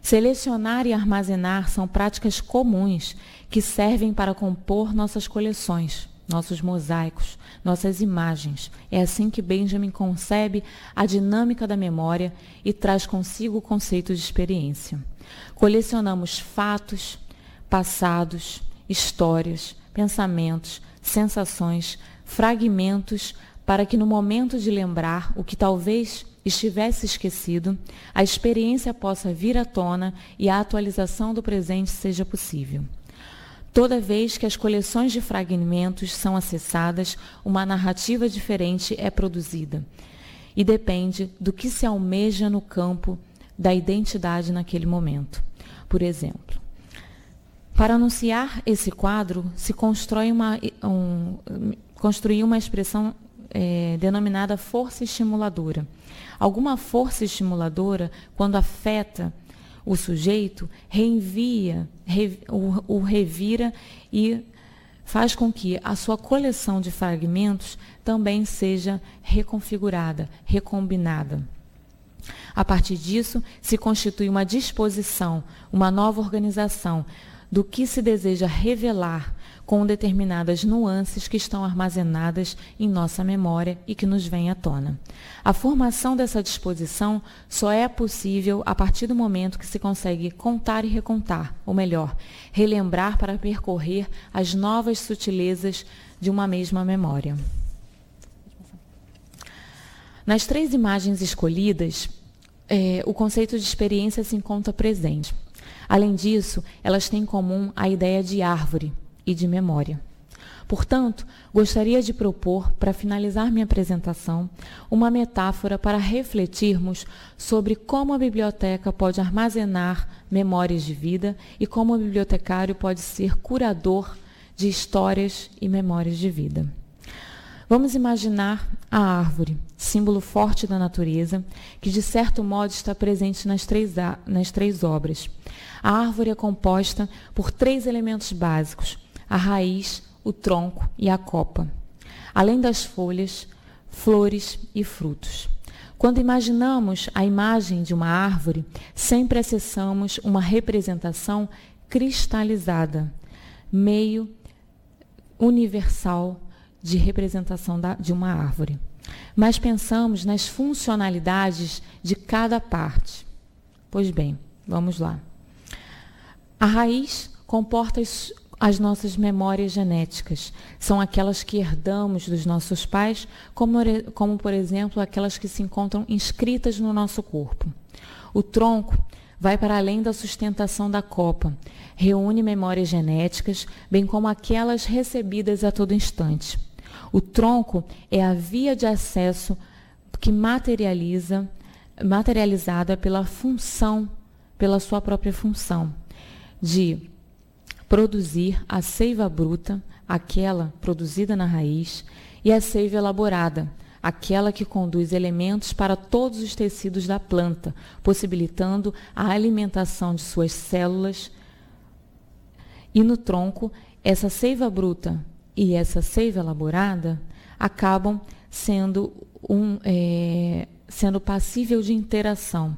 Selecionar e armazenar são práticas comuns que servem para compor nossas coleções, nossos mosaicos, nossas imagens. É assim que Benjamin concebe a dinâmica da memória e traz consigo o conceito de experiência. Colecionamos fatos, passados, histórias, pensamentos, sensações, fragmentos, para que no momento de lembrar o que talvez estivesse esquecido, a experiência possa vir à tona e a atualização do presente seja possível. Toda vez que as coleções de fragmentos são acessadas, uma narrativa diferente é produzida e depende do que se almeja no campo da identidade naquele momento. Por exemplo, para anunciar esse quadro, se constrói construir uma expressão denominada força estimuladora. Alguma força estimuladora, quando afeta o sujeito, o revira e faz com que a sua coleção de fragmentos também seja reconfigurada, recombinada. A partir disso, se constitui uma disposição, uma nova organização do que se deseja revelar com determinadas nuances que estão armazenadas em nossa memória e que nos vêm à tona. A formação dessa disposição só é possível a partir do momento que se consegue contar e recontar, ou melhor, relembrar para percorrer as novas sutilezas de uma mesma memória. Nas 3 imagens escolhidas, o conceito de experiência se encontra presente. Além disso, elas têm em comum a ideia de árvore e de memória. Portanto, gostaria de propor, para finalizar minha apresentação, uma metáfora para refletirmos sobre como a biblioteca pode armazenar memórias de vida e como o bibliotecário pode ser curador de histórias e memórias de vida. Vamos imaginar a árvore, símbolo forte da natureza, que de certo modo está presente nas três obras. A árvore é composta por 3 elementos básicos: a raiz, o tronco e a copa, além das folhas, flores e frutos. Quando imaginamos a imagem de uma árvore, sempre acessamos uma representação cristalizada, meio universal de representação de uma árvore. Mas pensamos nas funcionalidades de cada parte. Pois bem, vamos lá. A raiz comporta as nossas memórias genéticas. São aquelas que herdamos dos nossos pais, como, por exemplo, aquelas que se encontram inscritas no nosso corpo. O tronco vai para além da sustentação da copa, reúne memórias genéticas, bem como aquelas recebidas a todo instante. O tronco é a via de acesso que materializada pela sua própria função de produzir a seiva bruta, aquela produzida na raiz, e a seiva elaborada, aquela que conduz elementos para todos os tecidos da planta, possibilitando a alimentação de suas células. E no tronco, essa seiva bruta e essa seiva elaborada acabam sendo passível de interação.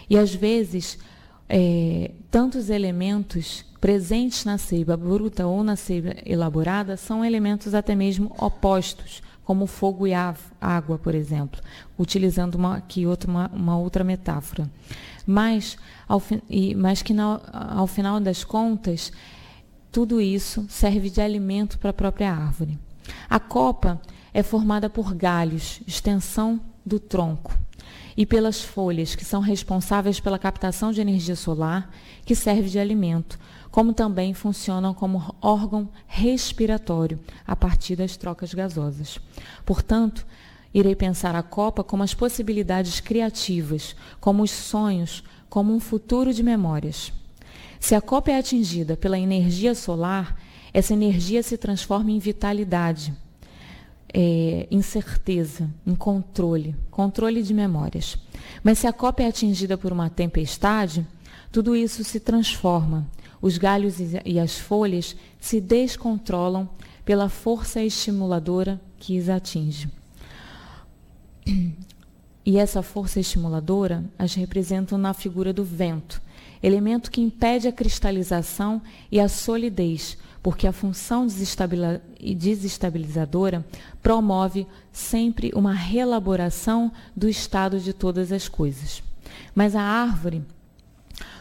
E, às vezes, tantos elementos presentes na seiva bruta ou na seiva elaborada são elementos até mesmo opostos, como fogo e água, por exemplo, utilizando uma outra metáfora. Mas que ao final das contas, tudo isso serve de alimento para a própria árvore. A copa é formada por galhos, extensão do tronco, e pelas folhas, que são responsáveis pela captação de energia solar, que serve de alimento, como também funcionam como órgão respiratório, a partir das trocas gasosas. Portanto, Irei pensar a copa como as possibilidades criativas, como os sonhos, como um futuro de memórias. Se a copa é atingida pela energia solar, essa energia se transforma em vitalidade, em certeza, em controle de memórias. Mas se a copa é atingida por uma tempestade, tudo isso se transforma. Os galhos e as folhas se descontrolam pela força estimuladora que as atinge. E essa força estimuladora as representam na figura do vento, elemento que impede a cristalização e a solidez, porque a função desestabilizadora promove sempre uma reelaboração do estado de todas as coisas. Mas a árvore,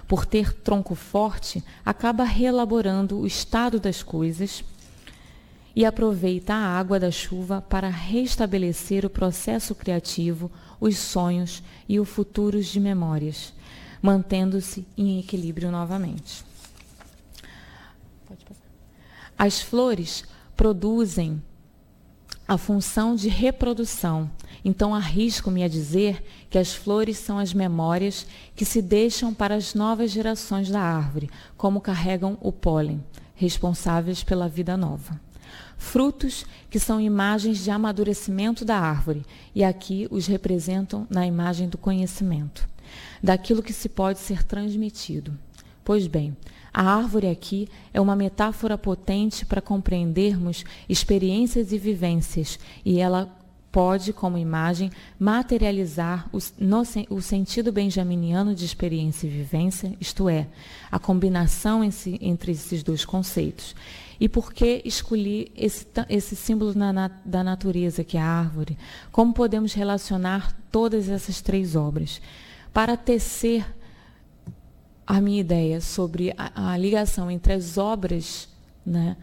por ter tronco forte, acaba reelaborando o estado das coisas e aproveita a água da chuva para restabelecer o processo criativo, os sonhos e o futuro de memórias, mantendo-se em equilíbrio novamente. Pode passar. As flores produzem a função de reprodução. Então, arrisco-me a dizer que as flores são as memórias que se deixam para as novas gerações da árvore, como carregam o pólen, responsáveis pela vida nova. Frutos que são imagens de amadurecimento da árvore, e aqui os representam na imagem do conhecimento, daquilo que se pode ser transmitido. Pois bem, a árvore aqui é uma metáfora potente para compreendermos experiências e vivências, e ela pode, como imagem, materializar o sentido benjaminiano de experiência e vivência, isto é, a combinação entre esses dois conceitos. E por que escolhi esse símbolo da natureza, que é a árvore? Como podemos relacionar todas essas três obras? Para tecer a minha ideia sobre a ligação entre as obras, né,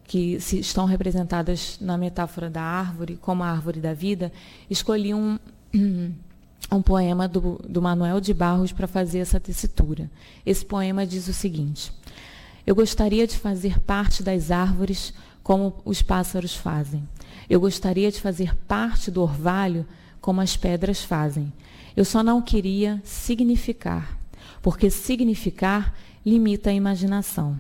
que estão representadas na metáfora da árvore, como a árvore da vida, escolhi um poema do Manuel de Barros para fazer essa tessitura. Esse poema diz o seguinte: eu gostaria de fazer parte das árvores como os pássaros fazem. Eu gostaria de fazer parte do orvalho como as pedras fazem. Eu só não queria significar, porque significar limita a imaginação.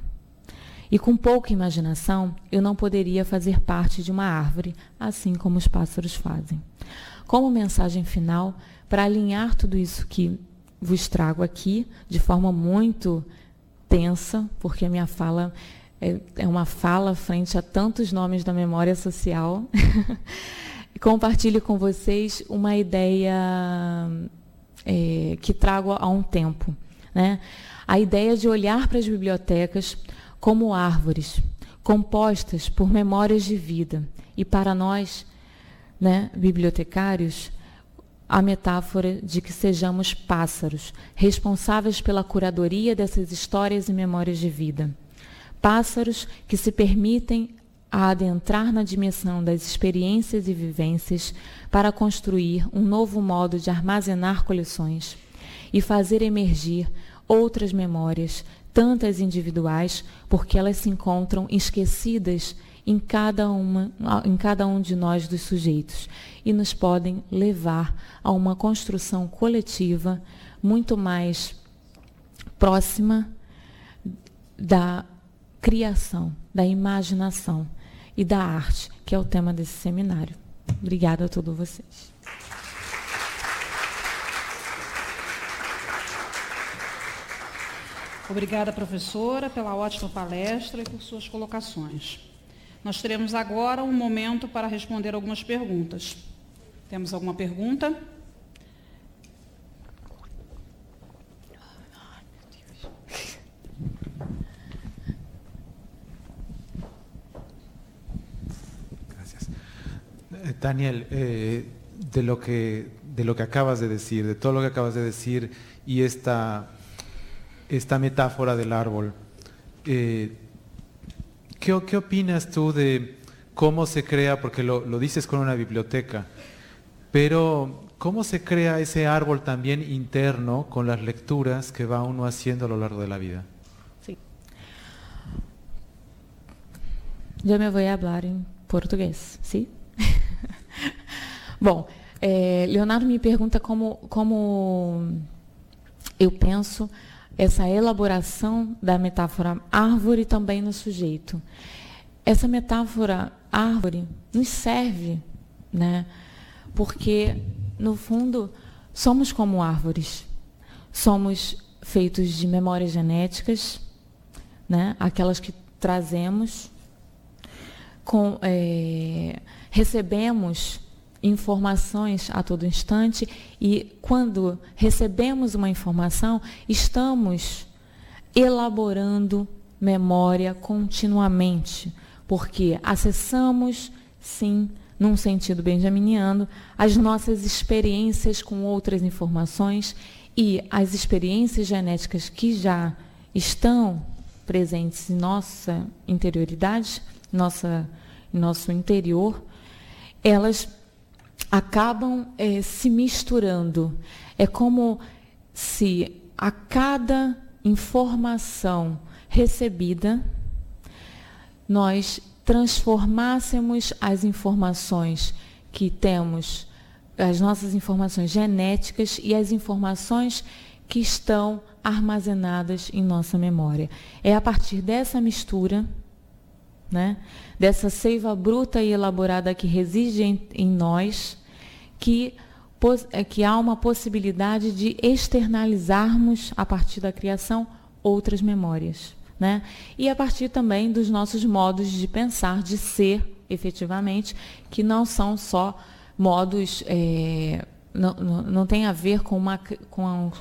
E com pouca imaginação, eu não poderia fazer parte de uma árvore, assim como os pássaros fazem. Como mensagem final, para alinhar tudo isso que vos trago aqui, de forma muito tensa, porque a minha fala é uma fala frente a tantos nomes da memória social, compartilho com vocês uma ideia que trago há um tempo, né? A ideia de olhar para as bibliotecas como árvores, compostas por memórias de vida. E para nós, né, bibliotecários, a metáfora de que sejamos pássaros, responsáveis pela curadoria dessas histórias e memórias de vida. Pássaros que se permitem a adentrar na dimensão das experiências e vivências para construir um novo modo de armazenar coleções e fazer emergir outras memórias, tantas individuais, porque elas se encontram esquecidas em cada um de nós dos sujeitos e nos podem levar a uma construção coletiva muito mais próxima da criação, da imaginação e da arte, que é o tema desse seminário. Obrigada a todos vocês. Obrigada, professora, pela ótima palestra e por suas colocações. Nós teremos agora um momento para responder algumas perguntas. Temos alguma pergunta? Gracias. Daniel, de lo que acabas de decir, de todo lo que acabas de decir y esta metáfora del árbol, ¿qué opinas tú de cómo se crea, porque lo dices con una biblioteca, pero cómo se crea ese árbol también interno con las lecturas que va uno haciendo a lo largo de la vida? Sí. Yo me voy a hablar en portugués, ¿sí? Bom, Leonardo me pergunta como eu penso essa elaboração da metáfora árvore também no sujeito. Essa metáfora árvore nos serve, né? Porque, no fundo, somos como árvores. Somos feitos de memórias genéticas, né? Aquelas que trazemos, recebemos informações a todo instante, e quando recebemos uma informação, estamos elaborando memória continuamente, porque acessamos, sim, num sentido benjaminiano, as nossas experiências com outras informações, e as experiências genéticas que já estão presentes em nossa interioridade, nosso interior, elas acabam se misturando. É como se a cada informação recebida, nós transformássemos as informações que temos, as nossas informações genéticas e as informações que estão armazenadas em nossa memória. É a partir dessa mistura, né, dessa seiva bruta e elaborada que reside em nós, que há uma possibilidade de externalizarmos, a partir da criação, outras memórias, né? E a partir também dos nossos modos de pensar, de ser, efetivamente, que não são só modos, não tem a ver com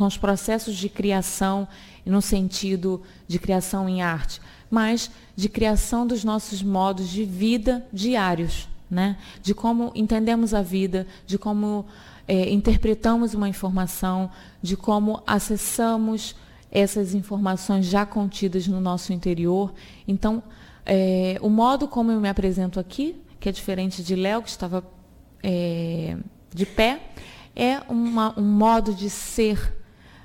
os processos de criação, no sentido de criação em arte, mas de criação dos nossos modos de vida diários, né? De como entendemos a vida, de como interpretamos uma informação, de como acessamos essas informações já contidas no nosso interior. Então, o modo como eu me apresento aqui, que é diferente de Léo, que estava de pé, é um modo de ser,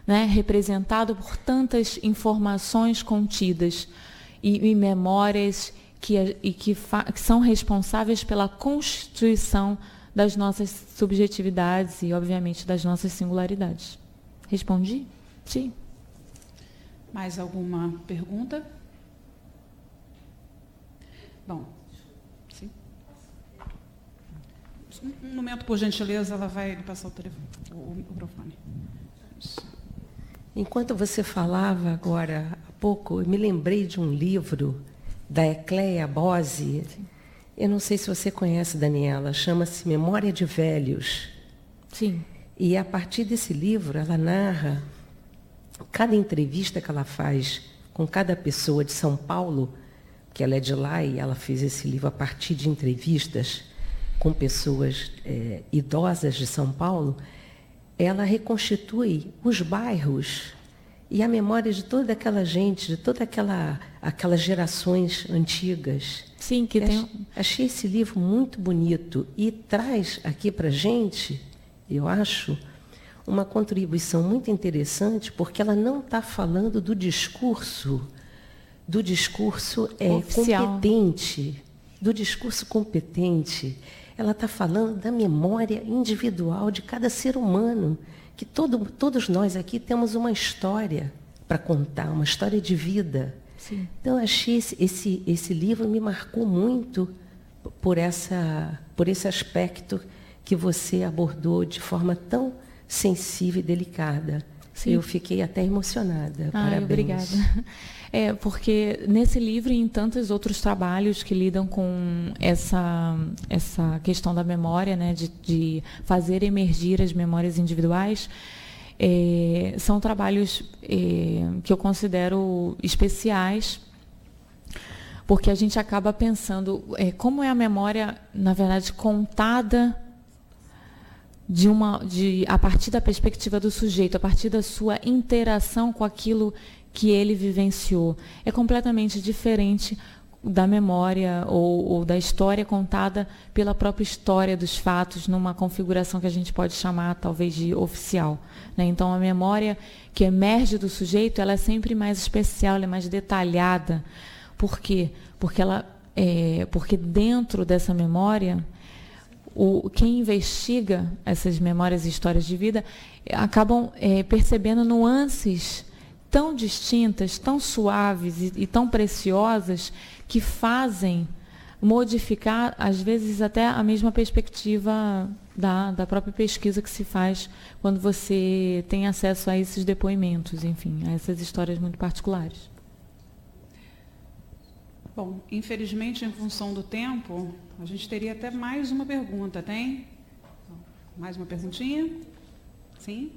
né, representado por tantas informações contidas e memórias que são responsáveis pela constituição das nossas subjetividades e, obviamente, das nossas singularidades. Respondi? Sim. Mais alguma pergunta? Bom, sim. Um momento, por gentileza, ela vai passar o microfone. Enquanto você falava agora há pouco, eu me lembrei de um livro da Ecleia Bose. Eu não sei se você conhece, Daniela, chama-se Memória de Velhos. Sim. E a partir desse livro, ela narra cada entrevista que ela faz com cada pessoa de São Paulo, que ela é de lá e ela fez esse livro a partir de entrevistas com pessoas idosas de São Paulo. Ela reconstitui os bairros e a memória de toda aquela gente, de toda aquelas gerações antigas. Sim, achei esse livro muito bonito e traz aqui para a gente, eu acho, uma contribuição muito interessante, porque ela não está falando do discurso oficial, competente, do discurso competente. Ela está falando da memória individual de cada ser humano, que todos nós aqui temos uma história para contar, uma história de vida. Sim. Então, eu achei esse livro me marcou muito por esse aspecto que você abordou de forma tão sensível e delicada. Sim. Eu fiquei até emocionada. Parabéns. Obrigada. Porque nesse livro e em tantos outros trabalhos que lidam com essa questão da memória, né, de fazer emergir as memórias individuais, são trabalhos que eu considero especiais, porque a gente acaba pensando como é a memória, na verdade, contada a partir da perspectiva do sujeito, a partir da sua interação com aquilo que ele vivenciou. É completamente diferente da memória ou da história contada pela própria história dos fatos, numa configuração que a gente pode chamar, talvez, de oficial, né? Então, a memória que emerge do sujeito, ela é sempre mais especial, ela é mais detalhada. Por quê? Porque dentro dessa memória, quem investiga essas memórias e histórias de vida acabam percebendo nuances tão distintas, tão suaves e tão preciosas, que fazem modificar, às vezes, até a mesma perspectiva da própria pesquisa que se faz quando você tem acesso a esses depoimentos, enfim, a essas histórias muito particulares. Bom, infelizmente, em função do tempo, a gente teria até mais uma pergunta, tem? Mais uma perguntinha? Sim?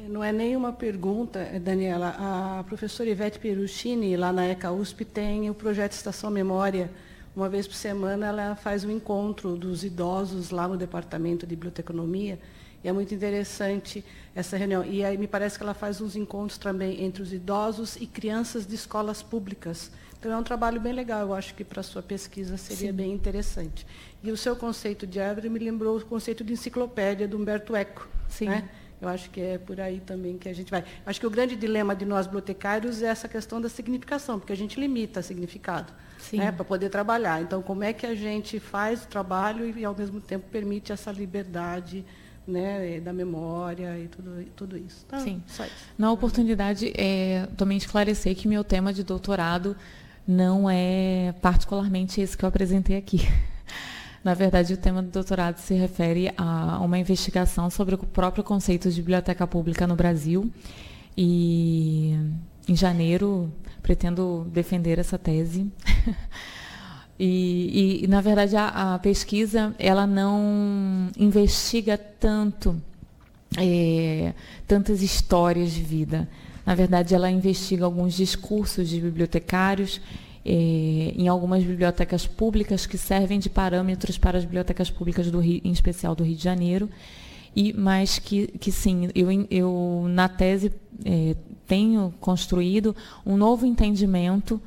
Não é nenhuma pergunta, Daniela. A professora Ivete Perucchini, lá na ECA USP, tem o projeto Estação Memória. Uma vez por semana, ela faz um encontro dos idosos lá no departamento de biblioteconomia. E é muito interessante essa reunião. E aí me parece que ela faz uns encontros também entre os idosos e crianças de escolas públicas. Então é um trabalho bem legal, eu acho que para a sua pesquisa seria Sim. bem interessante. E o seu conceito de árvore me lembrou o conceito de enciclopédia do Humberto Eco. Sim. Né? Eu acho que é por aí também que a gente vai. Acho que o grande dilema de nós bibliotecários é essa questão da significação, porque a gente limita significado, né, para poder trabalhar. Então, como é que a gente faz o trabalho e, ao mesmo tempo, permite essa liberdade, né, da memória e tudo isso. Então, Sim. Só isso. Na oportunidade, também esclarecer que meu tema de doutorado não é particularmente esse que eu apresentei aqui. Na verdade, o tema do doutorado se refere a uma investigação sobre o próprio conceito de biblioteca pública no Brasil. E, em janeiro, pretendo defender essa tese. E na verdade, a pesquisa ela não investiga tantas histórias de vida. Na verdade, ela investiga alguns discursos de bibliotecários em algumas bibliotecas públicas que servem de parâmetros para as bibliotecas públicas do Rio, em especial do Rio de Janeiro, mas que sim, eu na tese tenho construído um novo entendimento,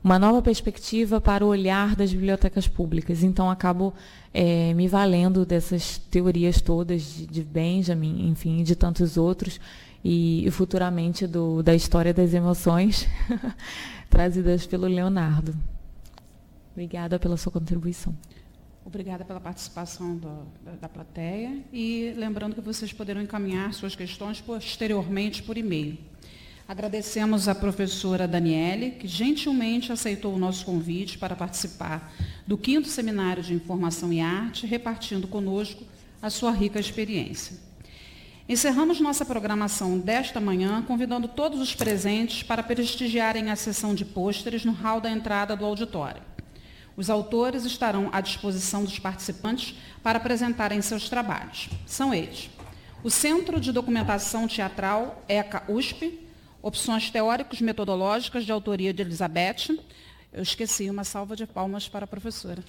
uma nova perspectiva para o olhar das bibliotecas públicas. Então, acabo me valendo dessas teorias todas de Benjamin, enfim, de tantos outros, e futuramente da história das emoções, trazidas pelo Leonardo. Obrigada pela sua contribuição. Obrigada pela participação da plateia. E lembrando que vocês poderão encaminhar suas questões posteriormente por e-mail. Agradecemos à professora Daniele, que gentilmente aceitou o nosso convite para participar do 5º Seminário de Informação e Arte, repartindo conosco a sua rica experiência. Encerramos nossa programação desta manhã, convidando todos os presentes para prestigiarem a sessão de pôsteres no hall da entrada do auditório. Os autores estarão à disposição dos participantes para apresentarem seus trabalhos. São eles: o Centro de Documentação Teatral ECA USP, Opções Teóricos Metodológicas, de autoria de Elizabeth. Eu esqueci, uma salva de palmas para a professora.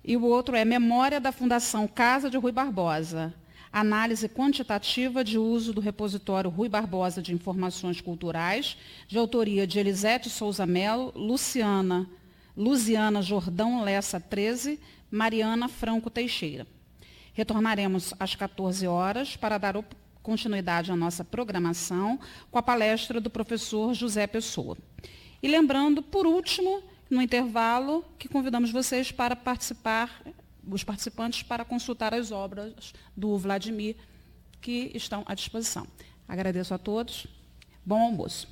E o outro é Memória da Fundação Casa de Rui Barbosa, análise quantitativa de uso do repositório Rui Barbosa de Informações Culturais, de autoria de Elisete Souza Melo, Luziana Jordão Lessa 13, Mariana Franco Teixeira. Retornaremos às 14 horas para dar continuidade à nossa programação com a palestra do professor José Pessoa. E lembrando, por último, no intervalo, que convidamos vocês para participar, os participantes, para consultar as obras do Vladimir, que estão à disposição. Agradeço a todos. Bom almoço.